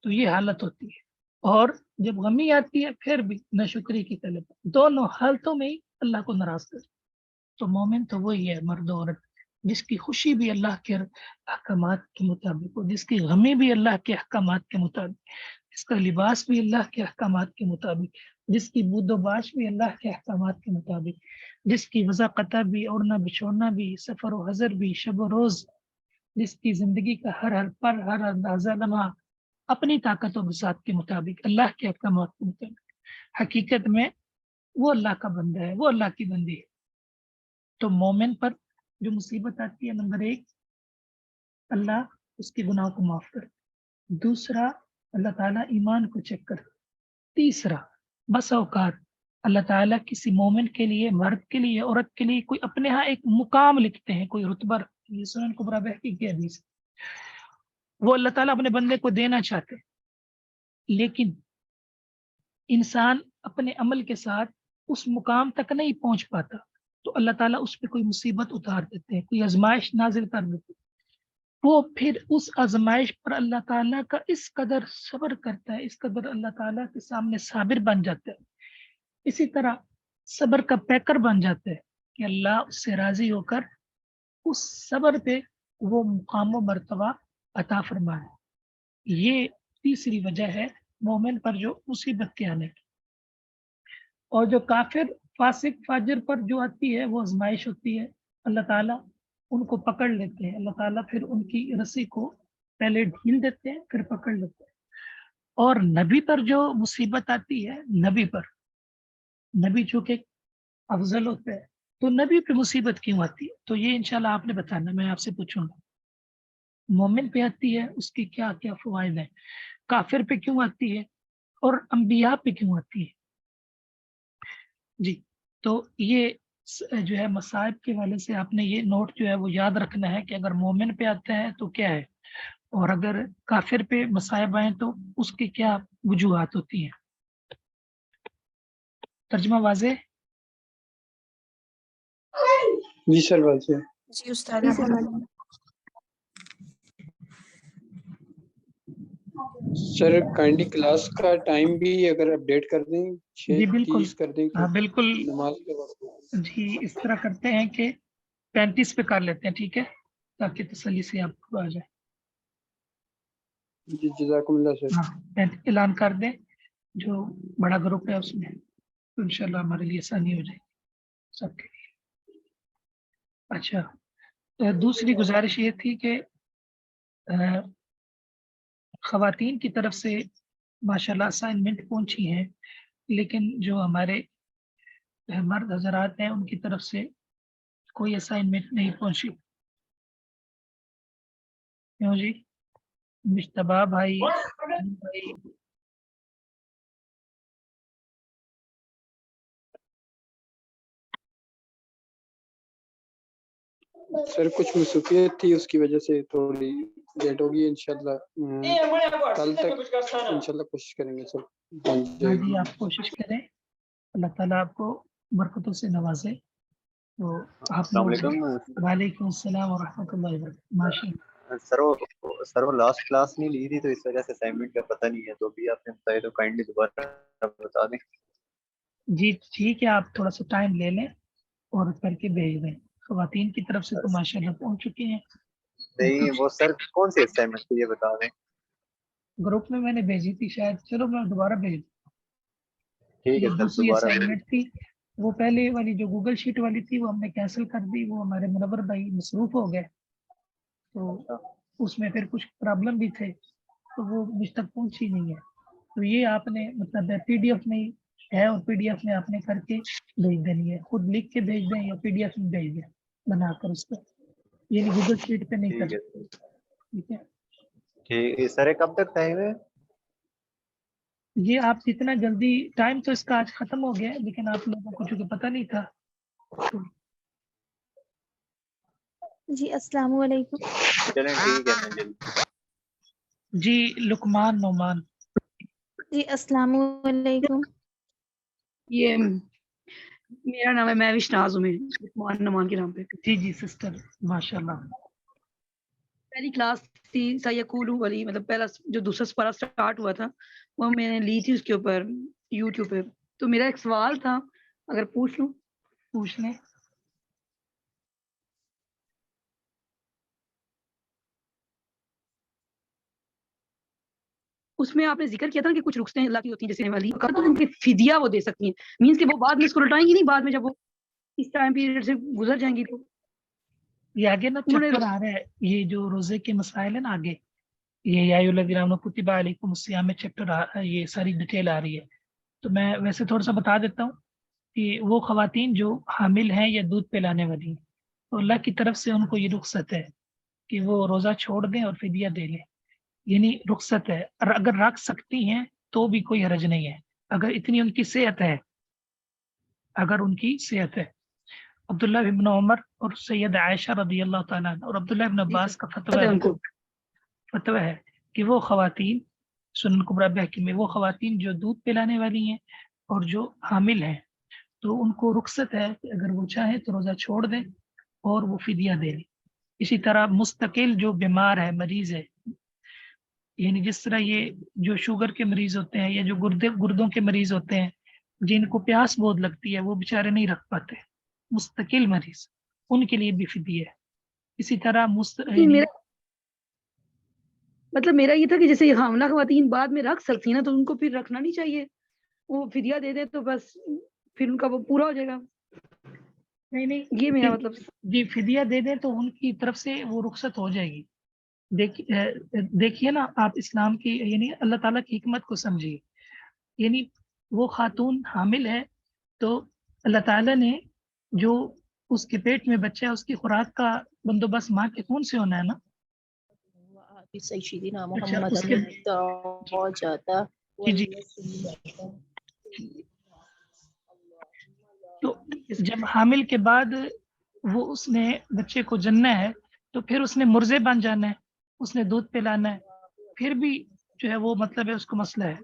Speaker 1: تو یہ حالت ہوتی ہے۔ اور جب غمی آتی ہے پھر بھی ناشکری کی طلب، دونوں حالتوں میں ہی اللہ کو ناراض کر۔ تو مومن تو وہی ہے، مرد و عورت، جس کی خوشی بھی اللہ کے احکامات کے مطابق ہو، جس کی غمی بھی اللہ کے احکامات کے مطابق، جس کا لباس بھی اللہ کے احکامات کے مطابق، جس کی بود و باش بھی اللہ کے احکامات کے مطابق، جس کی وضاقتہ بھی، اوڑھنا بچھوڑنا بھی، سفر و حضر بھی، شب و روز، جس کی زندگی کا ہر پر، ہر اندازہ لمحہ اپنی طاقت و بساط کے مطابق اللہ کے احکامات کے مطابق، حقیقت میں وہ اللہ کا بندہ ہے، وہ اللہ کی بندی ہے۔ تو مومن پر جو مصیبت آتی ہے، نمبر 1 اللہ اس کے گناہ کو معاف کر، دوسرا اللہ تعالیٰ ایمان کو چیک کر، تیسرا بس اوقات اللہ تعالیٰ کسی مومن کے لیے، مرد کے لیے، عورت کے لیے کوئی اپنے ہاں ایک مقام لکھتے ہیں، کوئی رتبہ، یہ سنن کبریٰ بہقی کی حدیث، وہ اللہ تعالیٰ اپنے بندے کو دینا چاہتے ہیں، لیکن انسان اپنے عمل کے ساتھ اس مقام تک نہیں پہنچ پاتا، تو اللہ تعالیٰ اس پہ کوئی مصیبت اتار دیتے ہیں، کوئی آزمائش نازل کر دیتے ہیں، وہ پھر اس آزمائش پر اللہ تعالیٰ کا اس قدر صبر کرتا ہے، اس قدر اللہ تعالیٰ کے سامنے صابر بن جاتا ہے، اسی طرح صبر کا پیکر بن جاتا ہے کہ اللہ اس سے راضی ہو کر اس صبر پہ وہ مقام و مرتبہ عطا فرمائے۔ یہ تیسری وجہ ہے مومن پر جو مصیبت کے آنے کی۔ اور جو کافر، فاسق، فاجر پر جو آتی ہے وہ آزمائش ہوتی ہے، اللہ تعالیٰ ان کو پکڑ لیتے ہیں، اللہ تعالیٰ پھر ان کی رسی کو پہلے ڈھیل دیتے ہیں پھر پکڑ لیتے ہیں۔ اور نبی پر جو مصیبت آتی ہے، نبی چونکہ افضل ہوتا ہے، تو نبی پہ مصیبت کیوں آتی ہے؟ تو یہ انشاءاللہ آپ نے بتانا، میں آپ سے پوچھوں گا۔ مومن پہ آتی ہے، اس کی کیا کیا فوائد ہیں، کافر پہ کیوں آتی ہے، اور انبیاء پہ کیوں آتی ہے؟ جی، تو یہ جو ہے مصائب کے والے سے آپ نے یہ نوٹ جو ہے وہ یاد رکھنا ہے کہ اگر مومن پہ آتا ہے تو کیا ہے، اور اگر کافر پہ مصائب آئیں تو اس کی کیا وجوہات ہوتی ہیں۔ ترجمہ واضح؟
Speaker 3: جی سر، واضح ہے۔
Speaker 2: جی استاد
Speaker 3: سر کائنڈلی کلاس کا ٹائم بھی اگر اپڈیٹ کر دیں،
Speaker 1: جی بالکل،
Speaker 3: 6:30 کر دیں،
Speaker 1: ہاں بالکل،
Speaker 3: نماز کے وقت۔
Speaker 1: جی اس طرح کرتے ہیں کہ 35 پہ کر لیتے ہیں، ٹھیک ہے، تاکہ تسلی سے آپ کو آ جائے۔
Speaker 3: جی جزاکم اللہ سر۔
Speaker 1: ہاں اعلان کر دیں، جو بڑا گروپ ہے اس میں، تو انشاءاللہ ہمارے لیے آسانی ہو جائے گی سب کے لیے۔ اچھا، دوسری گزارش یہ تھی کہ خواتین کی طرف سے ماشاءاللہ اسائنمنٹ پہنچی ہیں، لیکن جو ہمارے مرد حضرات ہیں ان کی طرف سے کوئی اسائنمنٹ نہیں پہنچی۔ کیوں جی؟ مشتبہ بھائی،
Speaker 3: سر کچھ مصروفیت تھی، اس کی وجہ سے تھوڑی لیٹ ہوگی، انشاءاللہ کل تک انشاءاللہ کوشش کریں گے سر۔
Speaker 1: ہاں جی، آپ کوشش کریں، اللہ تعالیٰ آپ کو برکتوں سے نوازے۔ تو آپ
Speaker 4: السلام
Speaker 1: لوگ،
Speaker 4: علیکم
Speaker 1: وعلیکم السلام ورحمۃ اللہ وبرکاتہ۔ ماشاء اللہ،
Speaker 4: سر وہ لاسٹ کلاس نہیں لی تھی تو اس وجہ سے اسائنمنٹ کا پتہ نہیں ہے، تو بھی آپ نے بتایا تو کائنڈلی دوبارہ بتا دیں۔
Speaker 1: جی ٹھیک ہے، آپ تھوڑا سا ٹائم لے لیں اور کر کے بھیج دیں۔ خواتین کی طرف سے تو ماشاء اللہ پہنچ چکی ہیں،
Speaker 4: نہیں وہ سر کون سی اسائنمنٹ تھی یہ بتا دیں۔
Speaker 1: گروپ میں نے بھیجی تھی شاید، چلو میں دوبارہ بھیج دوں۔
Speaker 4: ٹھیک ہے
Speaker 1: یہ
Speaker 4: سر،
Speaker 1: دوسری
Speaker 4: دوبارہ
Speaker 1: اسائنمنٹ تھی، وہ پہلے والی جو گوگل شیٹ والی تھی وہ ہم نے کینسل کر دی، وہ ہمارے منور بھائی مصروف ہو گئے، تو اس میں پھر کچھ پرابلم بھی تھے، تو وہ مجھ تک پہنچی نہیں ہے۔ تو یہ آپ نے مطلب PDF میں ہے اور PDF میں آپ نے کر کے بھیج دینی ہے. خود لکھ کے بھیج دیں یا PDF میں بھیج دیں بنا کر اس کو, یعنی گوگل شیٹ پہ نہیں
Speaker 4: ٹھیک
Speaker 1: کر.
Speaker 4: ہے
Speaker 1: ٹھیک ہے,
Speaker 4: ٹھیک سر. کب تک ٹائم ہے؟
Speaker 1: یہ آپ جتنا جلدی, ٹائم تو اس کا آج ختم ہو گیا ہے لیکن آپ لوگوں کو چونکہ پتہ نہیں تھا.
Speaker 2: جی السلام علیکم.
Speaker 4: چلیں ٹھیک ہے. میں جلدی.
Speaker 1: جی لقمان نعمان.
Speaker 2: جی السلام علیکم.
Speaker 5: یہ میرا نام ہے, میں وشناز ہوں, لقمان نعمان کے نام پہ.
Speaker 1: جی جی سسٹر ماشاء اللہ.
Speaker 5: پہلی کلاس تھی سیقولو والی, مطلب پہلا جو دوسرا سپارہ سٹارٹ ہوا تھا وہ میں نے لی تھی اس کے اوپر یوٹیوب پہ. تو میرا ایک سوال تھا, اگر پوچھ لوں؟
Speaker 1: پوچھ لیں.
Speaker 5: اس میں آپ نے ذکر کیا تھا کہ کچھ رخصتیں اللہ کی ہوتی ہیں جیسے والی, تو ان کی فدیہ وہ دے سکتی ہیں, مینس کہ وہ بعد میں اس کو لوٹائیں گی نہیں, بعد میں جب وہ اس ٹائم پیریڈ سے گزر جائیں گی تو.
Speaker 1: یہ آگے نا
Speaker 5: انہوں نے
Speaker 1: چیپٹر آ رہا ہے, یہ جو روزے کے مسائل ہیں نا آگے, یہ یا ایھا الذین آمنوا کتب علیکم الصیام میں چیپٹر یہ ساری ڈیٹیل آ رہی ہے. تو میں ویسے تھوڑا سا بتا دیتا ہوں کہ وہ خواتین جو حامل ہیں یا دودھ پلانے والی ہیں, تو اللہ کی طرف سے ان کو یہ رخصت ہے کہ وہ روزہ چھوڑ دیں اور فدیہ دے لیں. یعنی رخصت ہے, اور اگر رکھ سکتی ہیں تو بھی کوئی حرج نہیں ہے, اگر اتنی ان کی صحت ہے, اگر ان کی صحت ہے. عبداللہ ابن عمر اور سید عائشہ رضی اللہ تعالیٰ عنہ اور عبداللہ ابن عباس کا
Speaker 5: ان کو
Speaker 1: فتوی ہے کہ وہ خواتین, سنن کبریٰ بہقی میں, وہ خواتین جو دودھ پلانے والی ہیں اور جو حامل ہیں, تو ان کو رخصت ہے کہ اگر وہ چاہیں تو روزہ چھوڑ دیں اور وہ فدیہ دے لیں. اسی طرح مستقل جو بیمار ہے, مریض ہے, یعنی جس طرح یہ جو شوگر کے مریض ہوتے ہیں یا جو گردوں کے مریض ہوتے ہیں, جن کو پیاس بہت لگتی ہے, وہ بیچارے نہیں رکھ پاتے, مستقل مریض, ان کے لیے بھی فدیہ ہے. اسی طرح
Speaker 5: میرا مطلب میرا یہ تھا کہ جیسے حاملہ خواتین بعد میں رکھ سکتی ہیں نا, تو ان کو پھر رکھنا نہیں چاہیے, وہ فدیہ دے دے تو بس پھر ان کا وہ پورا ہو جائے گا.
Speaker 1: نہیں
Speaker 5: یہ میرا مطلب.
Speaker 1: جی فدیہ دے دیں تو ان کی طرف سے وہ رخصت ہو جائے گی. دیکھیے نا آپ اسلام کی, یعنی اللہ تعالیٰ کی حکمت کو سمجھیے. یعنی وہ خاتون حامل ہے تو اللہ تعالیٰ نے جو اس کے پیٹ میں بچہ ہے, اس کی خوراک کا بندوبست ماں کے خون سے ہونا ہے نا.
Speaker 6: سیدنا
Speaker 1: اچھا,
Speaker 6: محمد
Speaker 1: اس کے
Speaker 6: جاتا
Speaker 1: جی جی تو جب حامل کے بعد وہ اس نے بچے کو جننا ہے تو پھر اس نے مرزے بن جانا ہے, اس نے دودھ پلانا ہے, پھر بھی جو ہے وہ مطلب ہے اس کو مسئلہ ہے.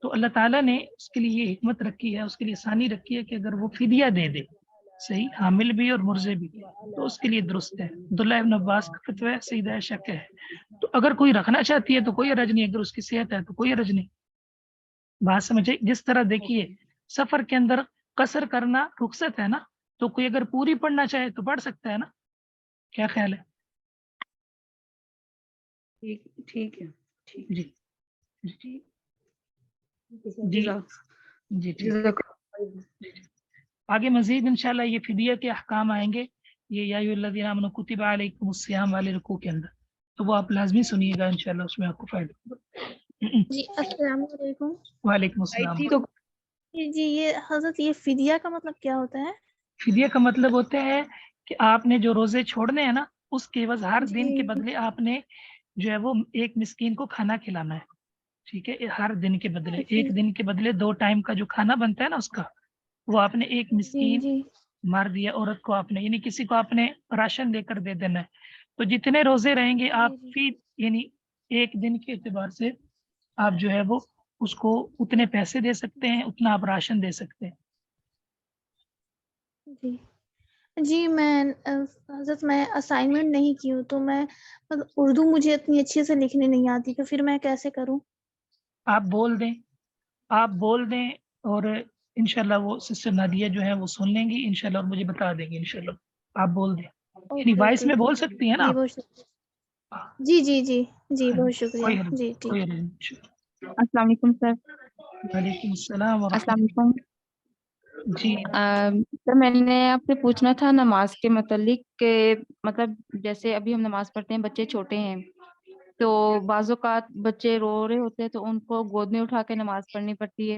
Speaker 1: تو اللہ تعالیٰ نے اس کے لیے یہ حکمت رکھی ہے, اس کے لیے آسانی رکھی ہے کہ اگر وہ فدیہ دے دے, صحیح, حامل بھی اور مرزے بھی, تو اس کے لیے درست ہے. عبداللہ ابن عباس کا فتویٰ ہے, سیدہ عائشہ کا ہے. تو اگر کوئی رکھنا چاہتی ہے تو کوئی حرج نہیں, اگر اس کی صحت ہے تو کوئی حرج نہیں. بات سمجھے؟ جس طرح دیکھیے سفر کے اندر قصر کرنا رخصت ہے نا, تو کوئی اگر پوری پڑھنا چاہے تو پڑھ سکتا ہے نا. کیا خیال ہے؟
Speaker 5: ٹھیک ہے.
Speaker 1: جی جی جی ٹھیک. آگے مزید انشاءاللہ یہ فدیہ کے احکام آئیں گے, یہ یا ایھا الذین آمنوا کتب علیکم الصیام والے رکوع کے اندر, تو وہ آپ لازمی سنیے گا انشاءاللہ, اس میں آپ کو فائدہ ہوگا.
Speaker 2: جی السلام علیکم.
Speaker 1: وعلیکم السلام.
Speaker 2: جی یہ حضرت, یہ فدیہ کا مطلب کیا ہوتا ہے؟
Speaker 1: فدیہ کا مطلب ہوتا ہے کہ آپ نے جو روزے چھوڑنے ہیں نا, اس کے عوض ہر دن کے
Speaker 2: جی
Speaker 1: بدلے آپ نے جو ہے وہ ایک مسکین کو کھانا کھلانا ہے. ٹھیک ہے, ہر دن کے بدلے,
Speaker 2: جی
Speaker 1: ایک دن کے بدلے 2 ٹائم کا جو کھانا بنتا ہے نا اس کا, وہ آپ نے ایک
Speaker 2: جی
Speaker 1: مسکین
Speaker 2: جی
Speaker 1: مار دیا عورت کو آپ نے, یعنی کسی کو آپ نے راشن لے کر دے دینا ہے. تو جتنے روزے رہیں گے آپ
Speaker 2: جی
Speaker 1: فی یعنی ایک دن کے اعتبار سے آپ جو ہے وہ اس کو اتنے پیسے دے سکتے ہیں, اتنا آپ راشن دے سکتے ہیں.
Speaker 2: جی جی میں حضرت میں اسائنمنٹ نہیں کی ہوں, تو میں اردو مجھے اتنی اچھے سے لکھنے نہیں آتی, تو پھر میں کیسے کروں؟
Speaker 1: آپ بول دیں اور انشاءاللہ وہ سسٹر نادیہ جو ہے وہ سن لیں گی انشاءاللہ اور مجھے بتا دیں گے انشاءاللہ. آپ بول دیں, یعنی
Speaker 2: اوکے
Speaker 1: وائس
Speaker 2: اوکے.
Speaker 1: میں بول سکتی ہیں نا
Speaker 2: جی
Speaker 1: آپ.
Speaker 2: بہت شکریہ. جی جی جی جی بہت شکریہ.
Speaker 1: کوئی حرج
Speaker 2: جی
Speaker 1: نہیں,
Speaker 2: ٹھیک.
Speaker 1: کوئی حرج نہیں.
Speaker 7: السلام علیکم سر.
Speaker 1: وعلیکم السلام
Speaker 7: السلام
Speaker 1: ورحمۃ
Speaker 7: علیکم.
Speaker 1: جی
Speaker 7: سر میں نے آپ سے پوچھنا تھا نماز کے متعلق کہ مطلب جیسے ابھی ہم نماز پڑھتے ہیں, بچے چھوٹے ہیں, تو بعض اوقات بچے رو رہے ہوتے ہیں تو ان کو گود میں اٹھا کے نماز پڑھنی پڑتی ہے,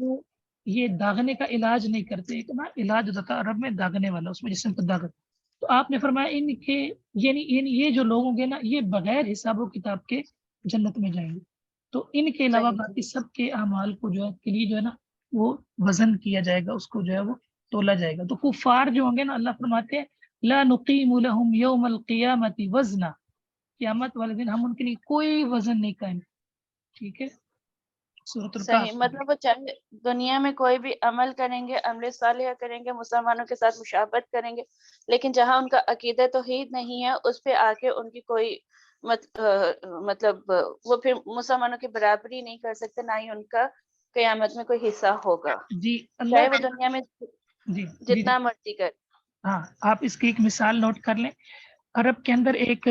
Speaker 1: وہ یہ داغنے کا علاج نہیں کرتے، ایک نا علاج ہوتا تھا عرب میں داغنے والا، اس میں جسم کو داغ. تو آپ نے فرمایا ان کے یعنی یہ جو لوگ ہوں گے نا یہ بغیر حساب و کتاب کے جنت میں جائیں گے. تو ان کے علاوہ باقی سب کے اعمال کو جو ہے کے لیے جو ہے نا وہ وزن کیا جائے گا، اس کو جو ہے وہ تولا جائے گا. تو کفار جو ہوں گے نا اللہ فرماتے ہیں لا نقیم لهم یوم القیامت وزنا، قیامت والے دن ہم ان کے لیے کوئی وزن نہیں قائم. ٹھیک ہے، سورۃ
Speaker 8: صحیح،
Speaker 1: الکہف.
Speaker 8: مطلب وہ چاہے دنیا میں کوئی بھی عمل کریں گے، عمل صالح کریں گے، مسلمانوں کے ساتھ مشابہت کریں گے، لیکن جہاں ان کا عقیدہ توحید نہیں ہے اس پہ آ کے ان کی کوئی مطلب وہ پھر مسلمانوں کی برابری نہیں کر سکتے، نہ ہی ان کا قیامت میں کوئی حصہ ہوگا،
Speaker 1: جی
Speaker 8: چاہے
Speaker 1: اللہ
Speaker 8: وہ دنیا میں
Speaker 1: جی
Speaker 8: جتنا مرضی کر.
Speaker 1: ہاں آپ اس کی ایک مثال نوٹ کر لیں. عرب کے اندر ایک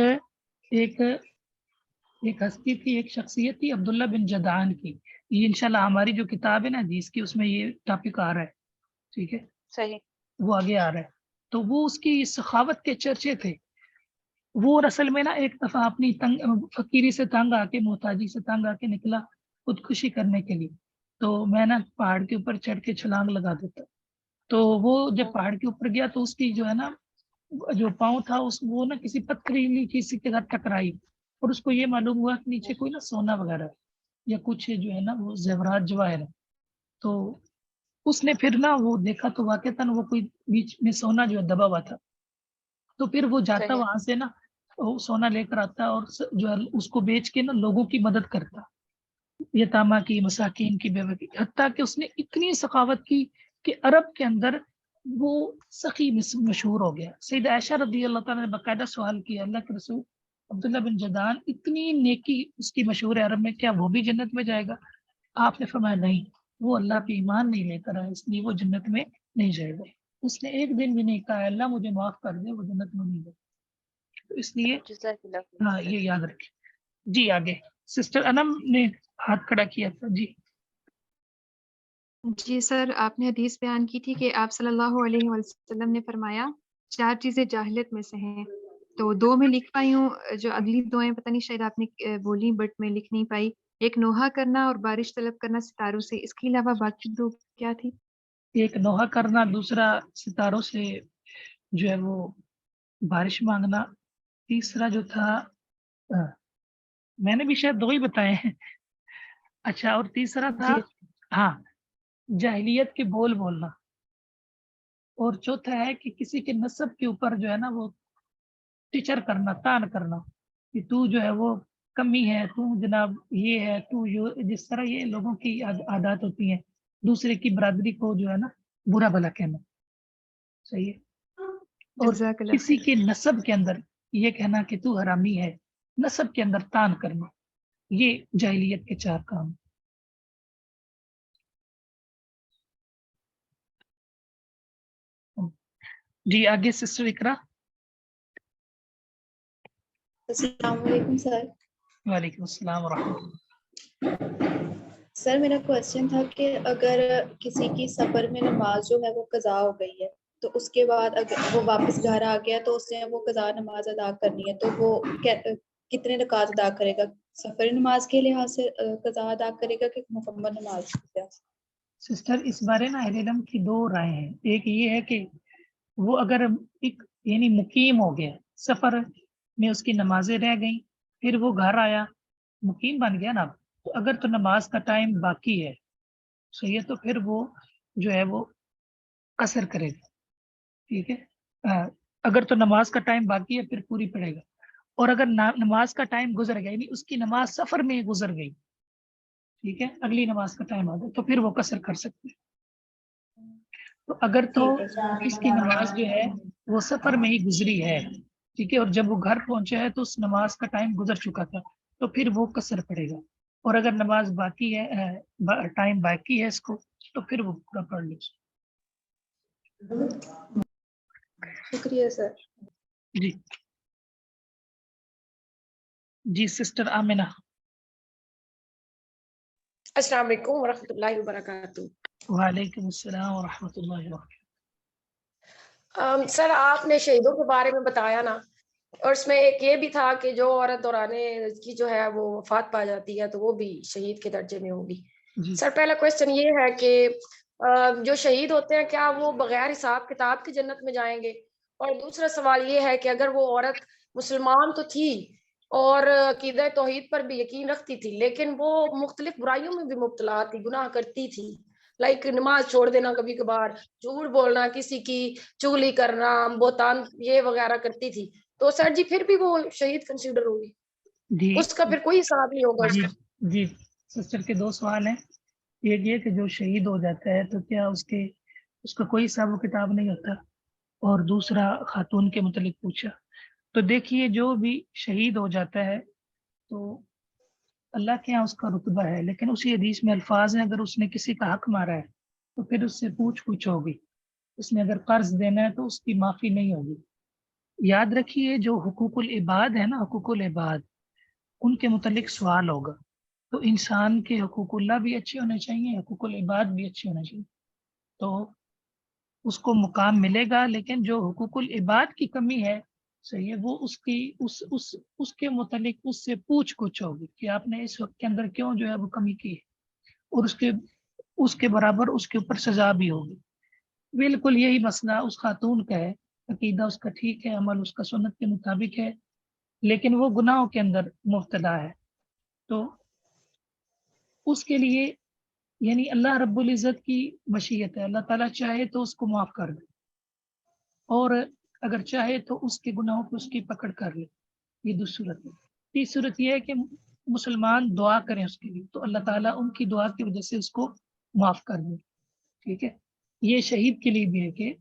Speaker 1: ہستی تھی، ایک شخصیت تھی عبداللہ بن جدعان کی. یہ انشاءاللہ ہماری جو کتاب ہے نا جس کی اس میں یہ ٹاپک آ رہا ہے. ٹھیک ہے،
Speaker 8: صحیح،
Speaker 1: وہ آگے آ رہا ہے. تو وہ اس کی سخاوت کے چرچے تھے. وہ اصل میں نا ایک دفعہ اپنی فقیری سے تنگ آ کے، محتاجی سے تنگ آ کے نکلا خودکشی کرنے کے لیے. تو میں نا پہاڑ کے اوپر چڑھ کے چھلانگ لگا دیتا. تو وہ جب پہاڑ کے اوپر گیا تو اس کی جو ہے نا جو پاؤں تھا وہ نا کسی پتھریلی چیز کے ساتھ ٹکرائی، اور اس کو یہ معلوم ہوا کہ نیچے کوئی نا سونا وغیرہ یا کچھ جو ہے نا وہ زیورات جواہر ہے. تو اس نے پھر نا وہ دیکھا تو واقعتاً وہ کوئی بیچ میں سونا جو ہے دبا ہوا تھا. تو پھر وہ جاتا
Speaker 8: صحیح،
Speaker 1: وہاں سے نا وہ سونا لے کر آتا اور جو ہے اس کو بیچ کے نا لوگوں کی مدد کرتا، یتامہ کی، مساکین کی، بیوہ کی. حتیٰ کہ اس نے اتنی سخاوت کی کہ عرب کے اندر وہ سخی مشہور ہو گیا. سید عائشہ رضی اللہ تعالیٰ نے باقاعدہ سوال کیا اللہ کے رسول عبداللہ بن جدعان اتنی نیکی اس کی مشہور ہے عرب میں، کیا وہ بھی جنت میں جائے گا؟ آپ نے فرمایا نہیں، وہ اللہ پہ ایمان نہیں لے کر آیا اس لیے وہ جنت میں نہیں جائے گا. اس نے ایک دن بھی نہیں کہا اللہ مجھے معاف کر دے، وہ جنت میں نہیں جائے. تو اس لیے
Speaker 8: جزاک اللہ خیر.
Speaker 1: ہاں یہ یاد رکھیں. جی آگے سسٹر انم نے ہاتھ کھڑا کیا تھا. جی
Speaker 9: جی سر، آپ نے حدیث بیان کی تھی کہ آپ صلی اللہ علیہ وسلم نے فرمایا 4 چیزیں جاہلیت میں سے ہیں. تو 2 میں لکھ پائی ہوں، جو اگلی 2 ہیں پتہ نہیں شاید آپ نے بولی بٹ میں لکھ نہیں پائی. ایک نوحہ کرنا اور بارش طلب کرنا ستاروں سے، اس کے علاوہ باقی 2 کیا تھی؟
Speaker 1: ایک نوحہ کرنا، دوسرا ستاروں سے جو ہے وہ بارش مانگنا، تیسرا جو تھا میں نے بھی شاید 2 ہی بتائے ہیں. اچھا، اور تیسرا تھا
Speaker 9: جی
Speaker 1: ہاں جاہلیت کے بول بولنا، اور چوتھا ہے کہ کسی کے نسب کے اوپر جو ہے نا وہ ٹیچر کرنا، تان کرنا کہ تو جو ہے وہ کمی ہے، تو جناب یہ ہے، تو جس طرح یہ لوگوں کی عادات ہوتی ہیں دوسرے کی برادری کو جو ہے نا برا بھلا کہنا. صحیح ہے. اور
Speaker 9: جزاک اللہ
Speaker 1: کسی
Speaker 9: خیر.
Speaker 1: کے نسب کے اندر یہ کہنا کہ تو حرامی ہے، نسب کے اندر تان کرنا، یہ جاہلیت کے 4 کام. جی آگے سسٹر اقرا.
Speaker 10: السلام علیکم سر.
Speaker 1: وعلیکم السلام ورحمۃ اللہ.
Speaker 10: سر میرا کوشچن تھا کہ اگر کسی کی سفر میں نماز جو ہے وہ قضا ہو گئی ہے تو اس کے بعد اگر وہ واپس گھر آ گیا تو اس نے وہ قضا نماز ادا کرنی ہے، تو وہ کتنے رکعت ادا کرے گا؟ سفر نماز کے لحاظ سے قضا ادا کرے گا کہ مکمل نماز کے لحاظ سے؟
Speaker 1: سسٹر اس بارے نا اہل علم کی 2 رائے ہیں. ایک یہ ہے کہ وہ اگر ایک یعنی مقیم ہو گیا، سفر میں اس کی نمازیں رہ گئیں، پھر وہ گھر آیا، مقیم بن گیا نا، تو اگر تو نماز کا ٹائم باقی ہے صحیح ہے تو پھر وہ جو ہے وہ قصر کرے گا. ٹھیک ہے، اگر تو نماز کا ٹائم باقی ہے پھر پوری پڑے گا. اور اگر نماز کا ٹائم گزر گیا یعنی اس کی نماز سفر میں گزر گئی، ٹھیک ہے، اگلی نماز کا ٹائم آ گیا تو پھر وہ قصر کر سکتے ہیں. تو اگر تو اس کی نماز جو ہے وہ سفر میں ہی گزری ہے، ٹھیک ہے، اور جب وہ گھر پہنچا ہے تو اس نماز کا ٹائم گزر چکا تھا تو پھر وہ قصر پڑے گا. اور اگر نماز باقی ہے، ٹائم باقی ہے اس کو، تو پھر وہ پورا پڑھ لے.
Speaker 10: شکریہ سر.
Speaker 1: جی جی سسٹر آمنہ.
Speaker 11: السلام علیکم ورحمۃ اللہ وبرکاتہ.
Speaker 1: وعلیکم السلام ورحمۃ اللہ وبرکاتہ.
Speaker 11: سر آپ نے شہیدوں کے بارے میں بتایا نا، اور اس میں ایک یہ بھی تھا کہ جو عورت دوران کی جو ہے وہ وفات پا جاتی ہے تو وہ بھی شہید کے درجے میں ہوگی.
Speaker 1: جی
Speaker 11: سر پہلا کوشچن یہ ہے کہ جو شہید ہوتے ہیں کیا وہ بغیر حساب کتاب کی جنت میں جائیں گے؟ اور دوسرا سوال یہ ہے کہ اگر وہ عورت مسلمان تو تھی اور عقیدہ توحید پر بھی یقین رکھتی تھی، لیکن وہ مختلف برائیوں میں بھی مبتلا تھی، گناہ کرتی تھی، لائک نماز چھوڑ دینا کبھی کبھار، جھوٹ بولنا، کسی کی چغلی کرنا، بہتان یہ وغیرہ کرتی تھی، تو سر جی پھر بھی وہ شہید کنسیڈر ہوگی؟
Speaker 1: جی
Speaker 11: اس کا پھر کوئی حساب نہیں ہوگا اس
Speaker 1: جی
Speaker 11: کا؟
Speaker 1: جی سسٹر کے 2 سوال ہیں. ایک یہ کہ جو شہید ہو جاتا ہے تو کیا اس کا کوئی حساب و کتاب نہیں ہوتا، اور دوسرا خاتون کے متعلق پوچھا. تو دیکھیے جو بھی شہید ہو جاتا ہے تو اللہ کے یہاں اس کا رتبہ ہے، لیکن اسی حدیث میں الفاظ ہیں اگر اس نے کسی کا حق مارا ہے تو پھر اس سے پوچھ ہوگی. اس نے اگر قرض دینا ہے تو اس کی معافی نہیں ہوگی. یاد رکھیے جو حقوق العباد ہے نا، حقوق العباد، ان کے متعلق سوال ہوگا. تو انسان کے حقوق اللہ بھی اچھے ہونے چاہیے، حقوق العباد بھی اچھے ہونے چاہیے، تو اس کو مقام ملے گا. لیکن جو حقوق العباد کی کمی ہے صحیح ہے، وہ اس کے متعلق اس سے پوچھ ہوگی کہ آپ نے اس وقت کے اندر کیوں جو ہے وہ کمی کی ہے، اور اس کے برابر اس کے اوپر سزا بھی ہوگی. بالکل یہی مسئلہ اس خاتون کا ہے، عقیدہ اس کا ٹھیک ہے، عمل اس کا سنت کے مطابق ہے، لیکن وہ گناہوں کے اندر مبتلا ہے. تو اس کے لیے یعنی اللہ رب العزت کی مشیت ہے، اللہ تعالیٰ چاہے تو اس کو معاف کر دے، اور اگر چاہے تو اس کے گناہوں کو اس کی پکڑ کر لے. یہ دوسری صورت ہے. تیسری صورت یہ ہے کہ مسلمان دعا کریں اس کے لیے تو اللہ تعالیٰ ان کی دعا کی وجہ سے اس کو معاف کر دے. ٹھیک ہے، یہ شہید کے لیے بھی ہے کہ،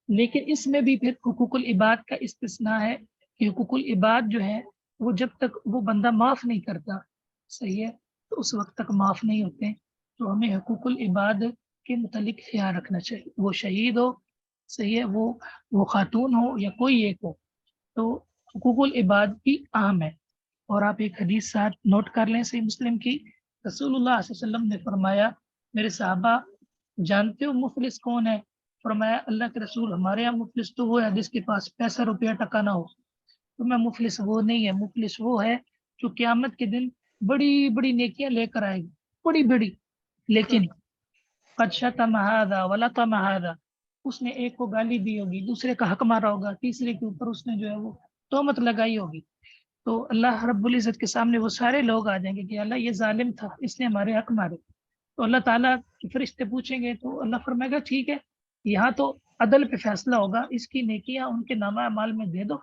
Speaker 1: لیکن اس میں بھی پھر حقوق العباد کا استثناء ہے کہ حقوق العباد جو ہے وہ جب تک وہ بندہ معاف نہیں کرتا صحیح ہے تو اس وقت تک معاف نہیں ہوتے. تو ہمیں حقوق العباد کے متعلق خیال رکھنا چاہیے، وہ شہید ہو صحیح ہے، وہ خاتون ہو یا کوئی ایک ہو، تو حقوق العباد بھی اہم ہے. اور آپ ایک حدیث ساتھ نوٹ کر لیں صحیح مسلم کی. رسول اللہ صلی اللہ علیہ وسلم نے فرمایا، میرے صحابہ جانتے ہو مفلس کون ہے؟ فرمایا اللہ کے رسول ہمارے یہاں مفلس تو وہ ہے جس کے پاس پیسہ روپیہ ٹکا نہ ہو. تو میں مفلس وہ نہیں ہے، مفلس وہ ہے جو قیامت کے دن بڑی بڑی نیکیاں لے کر آئے گی، بڑی بڑی، لیکن قد شتم ھذا ولطم ھذا، اس نے ایک کو گالی دی ہوگی، دوسرے کا حق مارا ہوگا، تیسرے کے اوپر اس نے جو ہے وہ تہمت لگائی ہوگی. تو اللہ رب العزت کے سامنے وہ سارے لوگ آ جائیں گے کہ اللہ یہ ظالم تھا، اس نے ہمارے حق مارے. تو اللہ تعالیٰ کے فرشتے پوچھیں گے تو اللہ فرمائے گا ٹھیک ہے، یہاں تو عدل پہ فیصلہ ہوگا، اس کی نیکیاں ان کے نامہ اعمال میں دے دو.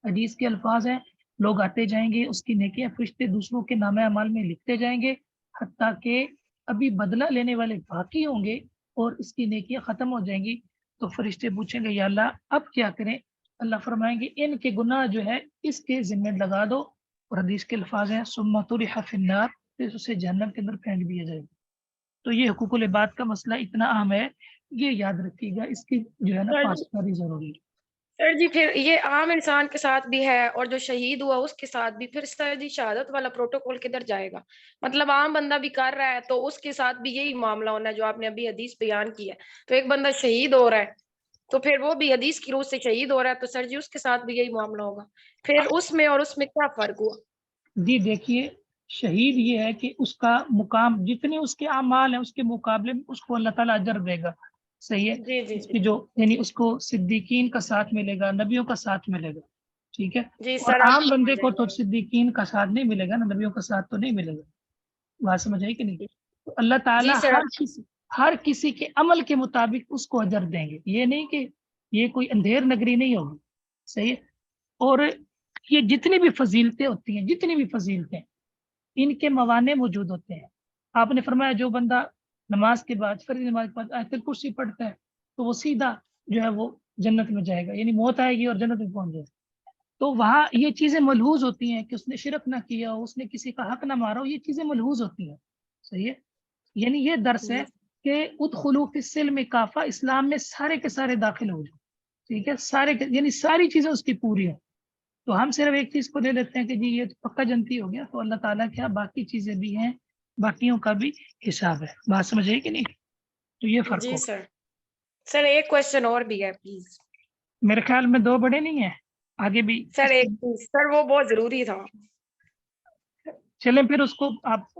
Speaker 1: حدیث کے الفاظ ہیں، لوگ آتے جائیں گے، اس کی نیکیاں فرشتے دوسروں کے نامہ اعمال میں لکھتے جائیں گے، حتیٰ کہ ابھی بدلہ لینے والے باقی ہوں گے اور اس کی نیکیاں ختم ہو جائیں گی. تو فرشتے پوچھیں گے یا اللہ اب کیا کریں؟ اللہ فرمائیں گے ان کے گناہ جو ہے اس کے ذمہ لگا دو. اور حدیث کے الفاظ ہیں ثم طرح فی النار، پھر اسے جہنم کے اندر پھینک دیا جائے گا. تو یہ حقوق العباد کا مسئلہ اتنا اہم ہے، یہ یاد رکھیے گا، اس کی جو ہے نا پاسداری ضروری ہے.
Speaker 11: سر جی پھر یہ عام انسان کے ساتھ بھی ہے اور جو شہید ہوا اس کے ساتھ بھی، پھر سر جی شہادت والا پروٹوکول کدھر جائے گا؟ مطلب عام بندہ بھی کر رہا ہے تو اس کے ساتھ بھی یہی معاملہ ہونا ہے جو آپ نے ابھی حدیث بیان کی ہے. تو ایک بندہ شہید ہو رہا ہے تو پھر وہ بھی حدیث کی روح سے شہید ہو رہا ہے، تو سر جی اس کے ساتھ بھی یہی معاملہ ہوگا؟ پھر اس میں اور اس میں کیا فرق ہوا؟
Speaker 1: جی دیکھیے، شہید یہ ہے کہ اس کا مقام جتنے اس کے اعمال ہیں اس کے مقابلے میں اس کو اللہ تعالیٰ اجر دے گا. صحیح ہے،
Speaker 11: جی جی
Speaker 1: اس کی جو یعنی اس کو صدیقین کا ساتھ ملے گا، نبیوں کا ساتھ ملے گا. ٹھیک ہے،
Speaker 11: جی
Speaker 1: اور
Speaker 11: سر
Speaker 1: عام بندے کو تو صدیقین کا ساتھ نہیں ملے گا نا، نبیوں کا ساتھ تو نہیں ملے گا. بات سمجھ آئی کہ نہیں؟ تو اللہ تعالیٰ
Speaker 11: جی سر
Speaker 1: ہر کسی کے عمل کے مطابق اس کو اجر دیں گے. یہ نہیں کہ یہ کوئی اندھیر نگری نہیں ہوگی. صحیح ہے، اور یہ جتنی بھی فضیلتیں ہوتی ہیں، جتنی بھی فضیلتیں، ان کے موانع موجود ہوتے ہیں. آپ نے فرمایا جو بندہ نماز کے بعد، فرض نماز کے بعد آیت الکرسی پڑھتا ہے تو وہ سیدھا جو ہے وہ جنت میں جائے گا، یعنی موت آئے گی اور جنت میں پہنچ جائے گا. تو وہاں یہ چیزیں ملحوظ ہوتی ہیں کہ اس نے شرک نہ کیا ہو، اس نے کسی کا حق نہ مارا ہو، یہ چیزیں ملحوظ ہوتی ہیں. صحیح ہے، یعنی یہ درس ہے کہ ادخلوا فی السلم کافہ، اسلام میں سارے کے سارے داخل ہو جائیں. ٹھیک ہے، یعنی ساری چیزیں اس کی پوری ہیں. تو ہم صرف ایک چیز کو دے دیتے ہیں کہ جی یہ پکا جنتی ہو گیا، تو اللہ تعالیٰ کیا باقی چیزیں بھی ہیں، باقیوں کا بھی حساب ہے. بات سمجھ آئی کہ نہیں؟ تو یہ فرق
Speaker 11: جی
Speaker 1: ہو.
Speaker 11: سر ایک کوشچن اور بھی ہے پلیز.
Speaker 1: میرے خیال میں 2 بڑے نہیں ہیں، آگے بھی
Speaker 11: سر ایک سر وہ بہت ضروری تھا.
Speaker 1: چلیں پھر اس کو آپ